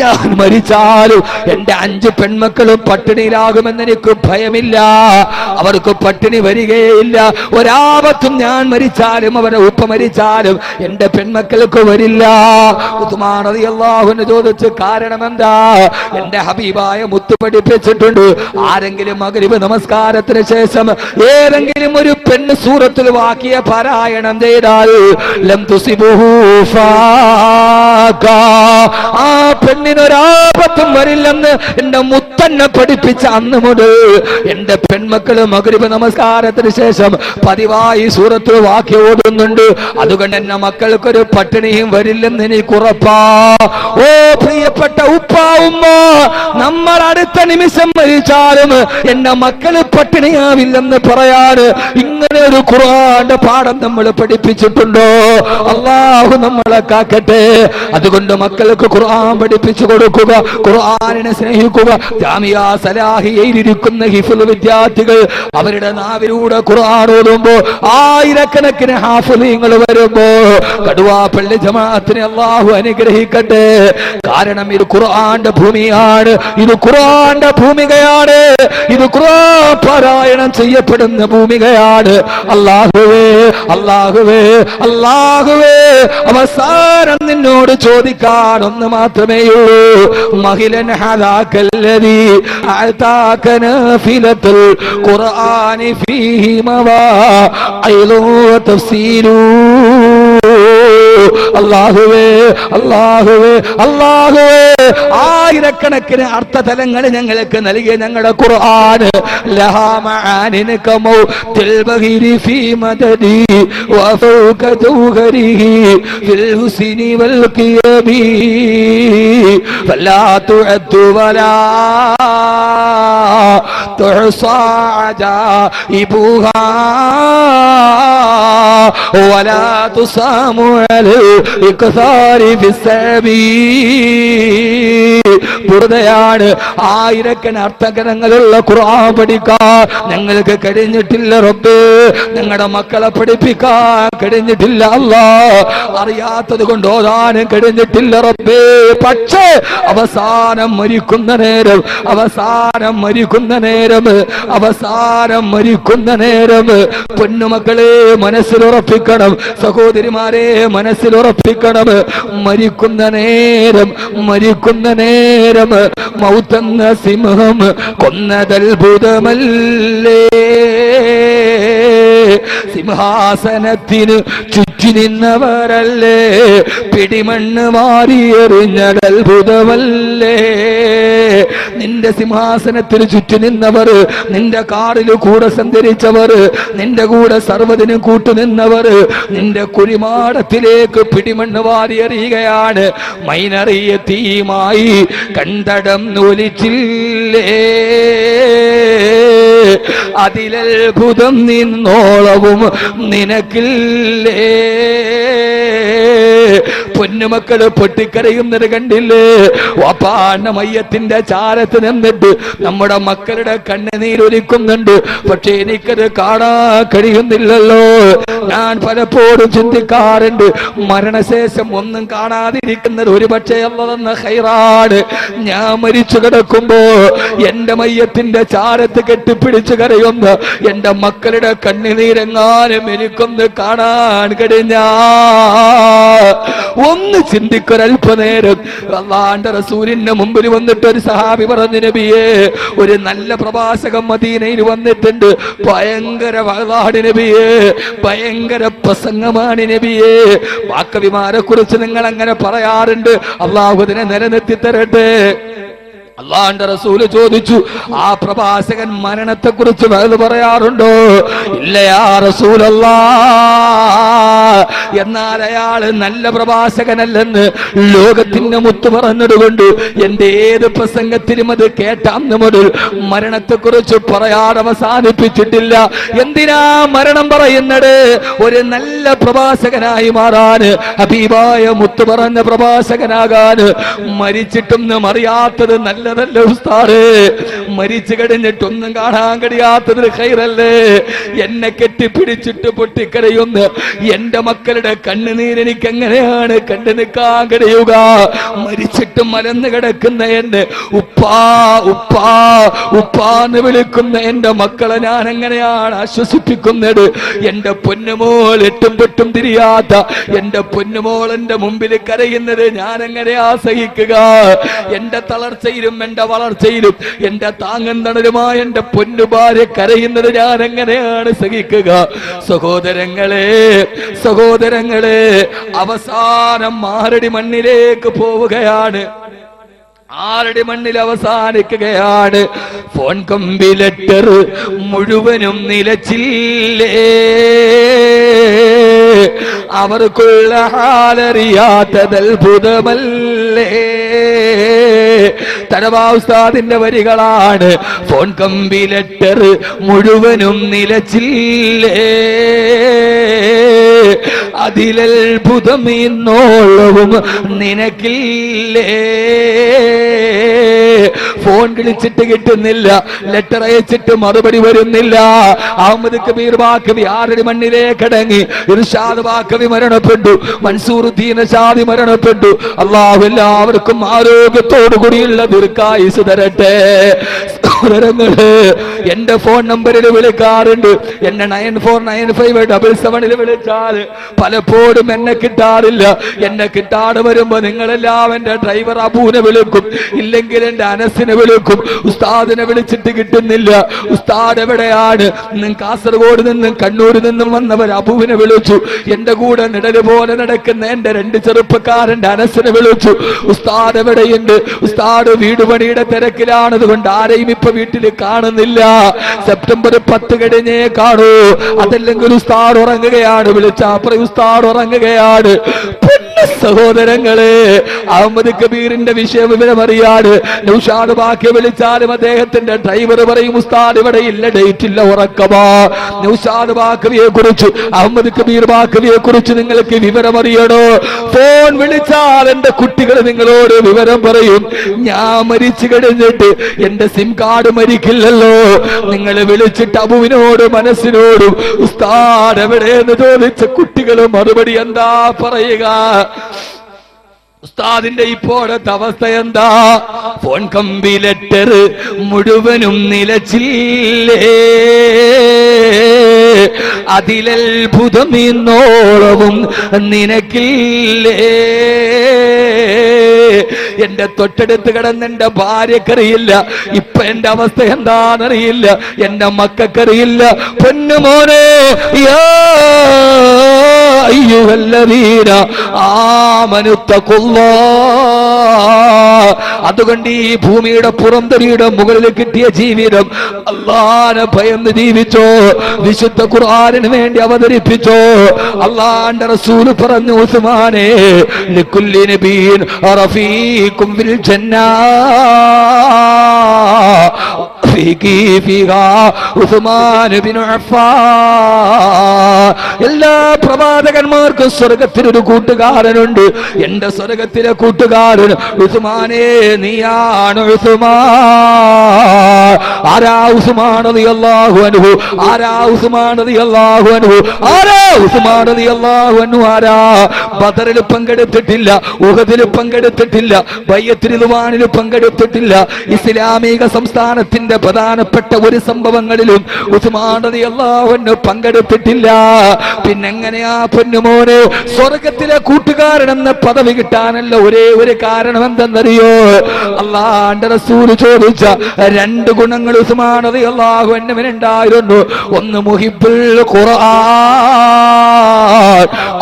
ഞാൻ മരിച്ചാലും എന്റെ 5 പെൺമക്കളും പട്ടിണിയിലാകുമെന്ന് എനിക്ക് ഭയമില്ല, അവർക്ക് പട്ടിണി വരികയില്ല. ഒരാപത്തും ഞാൻ മരിച്ചാലും അവരുടെ ഉപ്പ മരിച്ചാലും എന്റെ പെൺമക്കൾക്ക് വരില്ല. ഉസ്മാൻ റളിയല്ലാഹു അൻഹു ചോദിച്ചു, കാരണം എന്താ? എന്റെ ഹബീബായ മുത്ത് പഠിപ്പിച്ചിട്ടുണ്ട്, ആരെങ്കിലും മഗ്രിബ് നമസ്കാരത്തിന് ശേഷം ഏതെങ്കിലും ഒരു പെണ്ണ് സൂറത്തുൽ വാഖിയ പാരായണം ചെയ്താൽ ലം തുസിബുഹു ഫാക, ആ പെണ്ണിനൊരാപത്തും വരില്ലെന്ന് എന്റെ മുത്തന്നെ പഠിപ്പിച്ച അന്ന് മുതൽ എന്റെ പെൺമക്കള് മഗ്രിബ് നമസ്കാരത്തിന് ശേഷം പതിവായി സൂറത്തുൽ വാഖിയ ഓതുന്നുണ്ട്. അതുകൊണ്ട് എന്റെ മക്കൾക്കൊരു പട്ടിണിയും വരില്ലെന്ന് എനിക്ക് ഉറപ്പാ. ഓ പ്രിയപ്പെട്ട ഉപ്പ ഉമ്മ, നമ്മൾ അടുത്ത നിമിഷം മരിച്ചാലും എന്റെ മക്കള് പട്ടിണിയാവില്ലെന്ന് പറയാൻ ഇങ്ങനെ ഒരു ഖുർആന്റെ പാഠം നമ്മൾ പഠിപ്പിച്ചിട്ടുണ്ടോ? അല്ലാഹു നമ്മളെ കാക്കട്ടെ. അതുകൊണ്ട് മക്കൾക്ക് ഖുർആൻ പഠിപ്പിച്ചു കൊടുക്കുക, ഖുർആനിനെ സ്നേഹിക്കുക. ജാമിയ സലാഹിയയിൽ ഇരിക്കുന്ന ഹിഫ്ള് വിദ്യാർത്ഥികൾ അവരുടെ നാവിലൂടെ ഖുർആൻ ഓതുമ്പോ ആയിരക്കണക്കിന് ഹാഫിളീങ്ങൾ വരുമ്പോ കടുവാപ്പള്ളി ജമാഅത്തിനെ അല്ലാഹു അനുഗ്രഹിക്കട്ടെ. കാരണം ഇത് ഖുർആന്റെ ഭൂമിയാണ്, ഇത് ഖുർആന്റെ ഭൂമികയാണ്, ഇത് ഖുർആൻ പാരായണം ചെയ്യപ്പെടുന്ന ഭൂമികയാണ്. അല്ലാഹുവേ, അല്ലാഹുവേ, അല്ലാഹുവേ, അവസാനം നിന്നോട് ചോദിക്കാൻ ഒന്ന് മാത്രമേ ഉള്ളൂ. മഹിലൻ ഹദാകല്ലദീ അതാക നാഫിലത്തുൽ ഖുർആനി ഫീഹി മവാഇദു വതഫ്സീലു. അല്ലാഹുവേ, അല്ലാഹുവേ, അല്ലാഹുവേ, ആയിരക്കണക്കിന് അർത്ഥതലങ്ങൾ ഞങ്ങൾക്ക് നൽകിയ ഞങ്ങളുടെ ഖുർആൻ ലഹാ മആനിൻ കമൗതിൽ ബഗീരി ഫീ മദദി വഫൗക ജൗഹരിഹി ഫിൽ ഹുസ്നി വൽ ഖിയബി فلا تعد ولا تحصى عجائبها ولا تصام على الإكثار في السبيل. വെറുതെയാണ് ആയിരക്കണക്കിന് അർത്ഥഗ്രന്ഥങ്ങളുള്ള ഖുർആൻ പഠിക്കാൻ ഞങ്ങൾക്ക് കഴിഞ്ഞിട്ടില്ല റബ്ബേ. ഞങ്ങളുടെ മക്കളെ പഠിപ്പിക്കാൻ കഴിഞ്ഞിട്ടില്ല അല്ലാ. അറിയാത്തത് കൊണ്ട് ഓതാനും കഴിഞ്ഞിട്ടില്ല റബ്ബേ. പക്ഷേ അവസാനം മരിക്കുന്ന നേരം പൊന്നുമക്കളെ മനസ്സിലുറപ്പിക്കണം, സഹോദരിമാരെ മനസ്സിലുറപ്പിക്കണം. മരിക്കുന്ന നേരം മൗത്തെന്ന സിംഹം കൊന്നതത്ഭുതമല്ലേ. സിംഹാസനത്തിന് ചുറ്റി നിന്നവരല്ലേ, പിടിമണ്ണ് മാറിയെറിഞ്ഞതത്ഭുതമല്ലേ. നിന്റെ സിംഹാസനത്തിന് ചുറ്റി നിന്നവർ, നിന്റെ കാറിൽ കൂടെ സഞ്ചരിച്ചവർ, നിന്റെ കൂടെ സർവ്വതിനും കൂട്ടുനിന്നവർ നിന്റെ കുഴിമാടത്തിലേക്ക് പിടിമണ്ണ് വാരിയെറിയുകയാണ്. മൈനറിയ തീയുമായി കണ്ടടം ഒലിച്ചില്ലേ, അതിലത്ഭുതം നിന്നോളവും നിനക്കില്ലേ. പൊന്നുമക്കള് പൊട്ടിക്കരയുന്നത് കണ്ടില്ലേ? വാപ്പാന്റെ മയ്യത്തിന്റെ ചാരത്ത് നിന്നിട്ട് നമ്മുടെ മക്കളുടെ കണ്ണുനീരൊലിക്കുന്നുണ്ട്. പക്ഷെ എനിക്കത് കാണാൻ കഴിയുന്നില്ലല്ലോ. ഞാൻ പലപ്പോഴും ചിന്തിക്കാറുണ്ട്, മരണശേഷം ഒന്നും കാണാതിരിക്കുന്നത് ഒരു പക്ഷേ അല്ലാഹ് തന്ന ഖൈറാണ്. ഞാൻ മരിച്ചു കിടക്കുമ്പോ എന്റെ മയ്യത്തിന്റെ ചാരത്ത് കെട്ടിപ്പിടിച്ചു കരയുന്ന എന്റെ മക്കളുടെ കണ്ണുനീരെങ്ങാനും എനിക്കൊന്ന് കാണാൻ കഴിഞ്ഞാ ഒന്ന് ചിന്തിക്കൊരൽപ്പനേരം. അല്ലാഹുവിന്റെ റസൂലിന്റെ മുമ്പിൽ വന്നിട്ട് ഒരു സഹാബി പറഞ്ഞു, നബിയേ, ഒരു നല്ല പ്രഭാഷകൻ മദീനയിൽ വന്നിട്ടുണ്ട്, ഭയങ്കര വഅദാണ് നബിയേ, ഭയങ്കര പ്രസംഗമാണ് നബിയേ. വാക്കവിമാരെ കുറിച്ച് നിങ്ങൾ അങ്ങനെ പറയാറുണ്ട്, അല്ലാഹു അതിനെ നിലനിർത്തി തരട്ടെ. അല്ലാഹുവിന്റെ റസൂല് ചോദിച്ചു, ആ പ്രഭാഷകൻ മരണത്തെ കുറിച്ച് പറയാറുണ്ടോ? ഇല്ല യാ റസൂലല്ലാഹ്. എന്നാൽ അയാൾ നല്ല പ്രഭാഷകനല്ലെന്ന് ലോകത്തിന്റെ മുത്ത് പറഞ്ഞതുകൊണ്ട് എന്റെ ഏത് പ്രസംഗത്തിലും അത് കേട്ടാന്ന് മുതൽ മരണത്തെ കുറിച്ച് പറയാൻ അവസാനിപ്പിച്ചിട്ടില്ല. എന്തിനാ മരണം പറയുന്നത്? ഒരു നല്ല പ്രഭാഷകനായി മാറാന്, ഹബീബായ മുത്ത് പറഞ്ഞ പ്രഭാഷകനാകാന്. മരിച്ചിട്ടൊന്നും അറിയാത്തത് നല്ലതല്ല ഉസ്താദേ, മരിച്ചു കഴിഞ്ഞിട്ടൊന്നും കാണാൻ കഴിയാത്തത് ഖൈറല്ലേ. എന്നെ കെട്ടിപ്പിടിച്ചിട്ട് പൊട്ടിക്കരയുന്ന എന്റെ മക്കളുടെ കണ്ണുനീര് എനിക്ക് എങ്ങനെയാണ് കണ്ടു നിൽക്കാൻ കഴിയുക? മരിച്ചിട്ട് മലന്ന് കിടക്കുന്ന എന്നെ ഉപ്പാ ഉപ്പാ ഉപ്പാന്ന് വിളിക്കുന്ന എന്റെ മക്കളെ ഞാൻ എങ്ങനെയാണ് ആശ്വസിപ്പിക്കുന്നത്? എന്റെ പൊന്നുമോൾ എട്ടും പൊട്ടും തിരിയാത്ത എന്റെ പൊന്നുമോൾ എന്റെ മുമ്പിൽ കരയുന്നത് ഞാൻ എങ്ങനെയാ സഹിക്കുക? എന്റെ തളർച്ചയിലും എന്റെ വളർച്ചയിലും എന്റെ താങ്ങും തണലുമായ എന്റെ പൊന്നു ഭാര്യ കരയുന്നത് ഞാൻ എങ്ങനെയാണ് സഹിക്കുക? സഹോദരങ്ങളെ അവസാനം ആരടി മണ്ണിലേക്ക് പോവുകയാണ്, ആരടി മണ്ണിൽ അവസാനിക്കുകയാണ്. ഫോൺ കമ്പി ലെറ്റർ മുഴുവനും നിലച്ചില്ലേ, അവർക്കുള്ള ഹാലറിയാത്തതത്ഭുതമല്ലേ. തനവാ ഉസ്താദിന്റെ വരികളാണ്, ഫോൺ കമ്പി ലെറ്റർ മുഴുവനും നിലച്ചില്ലേ, അതിലത്ഭുതം ഇന്നോളവും നിനക്കില്ലേ. ഫോൺ വിളിച്ചിട്ട് കിട്ടുന്നില്ല, ലെറ്റർ അയച്ചിട്ട് മറുപടി വരുന്നില്ല. അഹമ്മദ് കബീർ ബാക്കവി ആരടി മണ്ണിലേക്ക് അടങ്ങി, ഇർഷാദ് ബാക്കവി മരണപ്പെട്ടു, മൻസൂറുദ്ദീൻ ഷാദി മരണപ്പെട്ടു. അല്ലാഹു എല്ലാവർക്കും ആരോഗ്യത്തോടു കൂടിയുള്ള ദീർഘായുസ്സ് തരട്ടെ. എന്റെ ഫോൺ നമ്പറിൽ വിളിക്കാറുണ്ട്, എന്നെ 949577 വിളിച്ചാൽ പലപ്പോഴും എന്നെ കിട്ടാറില്ല. എന്നെ കിട്ടാതെ വരുമ്പോ നിങ്ങളെല്ലാം എന്റെ ഡ്രൈവർ അബൂനെ വിളിക്കും, ഇല്ലെങ്കിൽ എന്റെ അനസിനെ വിളിക്കും. ഉസ്താദിനെ വിളിച്ചിട്ട് കിട്ടുന്നില്ല. ഉസ്താദ് എവിടെയാണ്? കാസർഗോഡ് നിന്നും കണ്ണൂരിൽ നിന്നും വന്നവർ അബുവിനെ വിളിച്ചു. എന്റെ കൂടെ നിഴല് പോലെ നടക്കുന്ന എന്റെ 2 ചെറുപ്പക്കാരന്റെ അനസിനെ വിളിച്ചു. ഉസ്താദ് എവിടെയുണ്ട്? ഉസ്താദ് വീട് പണിയുടെ തിരക്കിലാണത് കൊണ്ട് ആരെയും ഇപ്പൊ വീട്ടിൽ കാണുന്നില്ല. സെപ്റ്റംബർ 10 കഴിഞ്ഞേ കാണൂ, അതല്ലെങ്കിൽ ഉസ്താദ് ഉറങ്ങുകയാണ്. വിളിച്ച അപ്പുറം ഉസ്താദ് ഉറങ്ങുകയാണ്. സഹോദരങ്ങളെ, അഹമ്മദ് കബീറിന്റെ വിഷയം വിവരമറിയാണ്. നൗഷാദ് ബാക്കി വിളിച്ചാലും അദ്ദേഹത്തിന്റെ ഡ്രൈവർ പറയും, ഉസ്താദ് ഇവിടെ ഇല്ല, ഡേറ്റ് ഇല്ല, ഉറക്കമാ. നൗഷാദ് ബാക്കവിയെ കുറിച്ച്, അഹമ്മദ് കബീർ ബാക്കവിയെ കുറിച്ച് നിങ്ങൾക്ക് വിവരമറിയണോ? ഫോൺ വിളിച്ചാൽ എന്റെ കുട്ടികൾ നിങ്ങളോട് വിവരം പറയും. ഞാൻ മരിച്ചു കഴിഞ്ഞിട്ട് എന്റെ സിം കാർഡ് മരിക്കില്ലല്ലോ. നിങ്ങൾ വിളിച്ചിട്ട് അബുവിനോട് മനസ്സിനോടും ഉസ്താദ് എവിടെയെന്ന് ചോദിച്ച കുട്ടികൾ മറുപടി എന്താ പറയുക? ഉസ്താദിന്റെ ഇപ്പോഴത്തെ അവസ്ഥ എന്താ? ഫോൺ കമ്പി ലെറ്റർ മുഴുവനും നിലച്ചില്ലേ, അതിലത്ഭുതം ഇന്നോളവും നിനക്കില്ലേ. എന്റെ തൊട്ടടുത്ത് കിടന്ന് എന്റെ ഭാര്യക്കറിയില്ല ഇപ്പൊ എന്റെ അവസ്ഥ എന്താണെന്നറിയില്ല, എന്റെ മക്കൾക്കറിയില്ല. പൊന്നുമോനെ, യാ അയ്യുഹല്ലദീന ആമനു തഖുല്ലാഹ്. അതുകൊണ്ട് ഈ ഭൂമിയുടെ പുറംതരിയുടെ മുകളിൽ കിട്ടിയ ജീവിതം അല്ലാഹുവിനെ ഭയന്ന് ജീവിച്ചോ, വിശുദ്ധ ഖുർആനിന് വേണ്ടി അവതരിപ്പിച്ചോ. അല്ലാഹുവിന്റെ റസൂൽ പറഞ്ഞു, ഉസ്മാനെ ലികുല്ലി നബിയിൻ റഫീഖും ഫിൽ ജന്നാ ഉസ്മാൻ ഇബ്നു അഫ്ഫാൻ. എല്ലാ പ്രവാചകന്മാർക്കും സ്വർഗത്തിലൊരു കൂട്ടുകാരനുണ്ട്. എന്റെ സ്വർഗത്തിലെ കൂട്ടുകാരൻ ഉസ്മാനെ നീയാണ്. ഉസ്മാൻ ആരാ? ഉസ്മാൻ റളിയല്ലാഹു അൻഹു. ആരാ ഉസ്മാൻ റളിയല്ലാഹു അൻഹു? ആരാ ഉസ്മാൻ റളിയല്ലാഹു അൻഹു? ആരാ? ബദറിൽ പങ്കെടുത്തിട്ടില്ല, ഉഹദിൽ പങ്കെടുത്തിട്ടില്ല, ബൈഅത്തുൽ റിദ്വാനിൽ പങ്കെടുത്തിട്ടില്ല. ഇസ്ലാമിക സംസ്ഥാനത്തിന്റെ പ്രധാനപ്പെട്ട ഒരു സംഭവങ്ങളിലും ഉസ്മാൻ റളിയല്ലാഹു അൻഹു പങ്കെടുത്തിട്ടില്ല. പിന്നെങ്ങനെയാ പൊന്നുമോനെ സ്വർഗത്തിലെ കൂട്ടുകാരനെന്ന പദവി കിട്ടാനല്ല ഒരേ ഒരു കാരണം എന്തെന്നറിയോ? അല്ലാഹുവിന്റെ റസൂൽ ചോദിച്ച രണ്ട് ഗുണങ്ങൾ ഉസ്മാൻ റളിയല്ലാഹു അൻഹുവിനുണ്ടായിരുന്നു. ഒന്ന് മുഹിബ്ബുൽ ഖുർആൻ,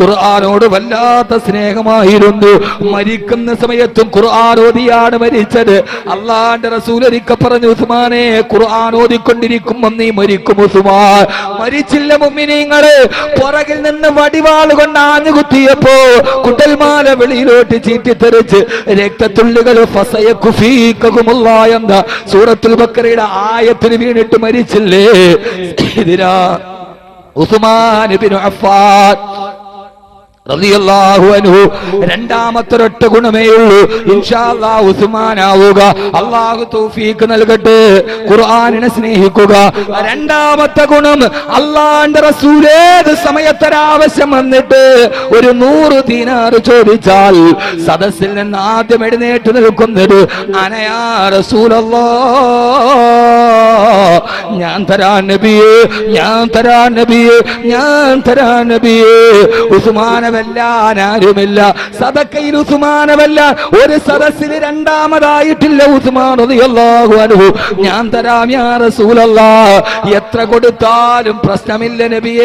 ഖുർആനോട് വല്ലാത്ത സ്നേഹമായിരുന്നു. മരിക്കുന്ന സമയത്തും ഖുർആൻ ഓതിയാണ് മരിച്ചത്. അല്ലാഹുവിന്റെ റസൂൽ ഒരിക്കൽ പറഞ്ഞു, ഉസ്മാനെ ഖുർആൻ ഓതിക്കൊണ്ടിരിക്കുമ്പോൾ നീ മരിക്കും ഉസ്മാൻ. മരിച്ചില്ല മുഅ്മിനീങ്ങളെ. പുറകിൽ നിന്ന് വടിവാൾ കൊണ്ട് ആഞ്ഞു കുത്തിയപ്പോ കുട്ടൽമാല വെളിയിലോട്ട് ചീറ്റിത്തെറിച്ച് രക്തത്തുള്ളികൾ ഫസയകുഫീകഹുമുല്ലാഹ് എന്ന സൂറത്തുൽ ബഖറയുടെ ആയത്തിന് വീണിട്ട് മരിച്ചില്ലേ? ഇതിനാ ഉസ്മാൻ ഇബ്നു അഫ്ഫാൻ റളിയല്ലാഹു അൻഹു. രണ്ടാമത്തെ ഒരൊറ്റ ഗുണമേ ഉള്ളൂ, ഇൻഷാ അല്ലാഹ് ഉസ്മാൻ ആവുക. അല്ലാഹു തൗഫീഖ് നൽകട്ടെ. ഖുർആനിനെ സ്നേഹിക്കുക. രണ്ടാമത്തെ ഗുണം, അല്ലാഹുവിന്റെ റസൂൽ ഏത് സമയത്തൊരാവശ്യം വന്നിട്ട് ഒരു 100 ദീനാർ ചോദിച്ചാൽ സദസ്സിൽ നിന്ന് ആദ്യം എഴുന്നേറ്റ് നിൽക്കുന്നത് അനയാ റസൂലല്ലാഹ്, ഞാൻ തരാൻ നബിയേ, ഞാൻ തരാൻ നബിയേ, ഞാൻ തരാൻ നബിയേ. ഉസ്മാനെ വെല്ലാൻ ആരുമില്ല, സദക്കയിൽ ഉസ്മാനെ വെല്ലാൻ ഒരു സദസ്സിൽ രണ്ടാമതായിട്ടില്ല ഉസ്മാൻ റളിയല്ലാഹു അൻഹു. ഞാൻ തരാം യാ റസൂലല്ലാഹ്, എത്ര കൊടുത്താലും പ്രശ്നമില്ല നബിയേ.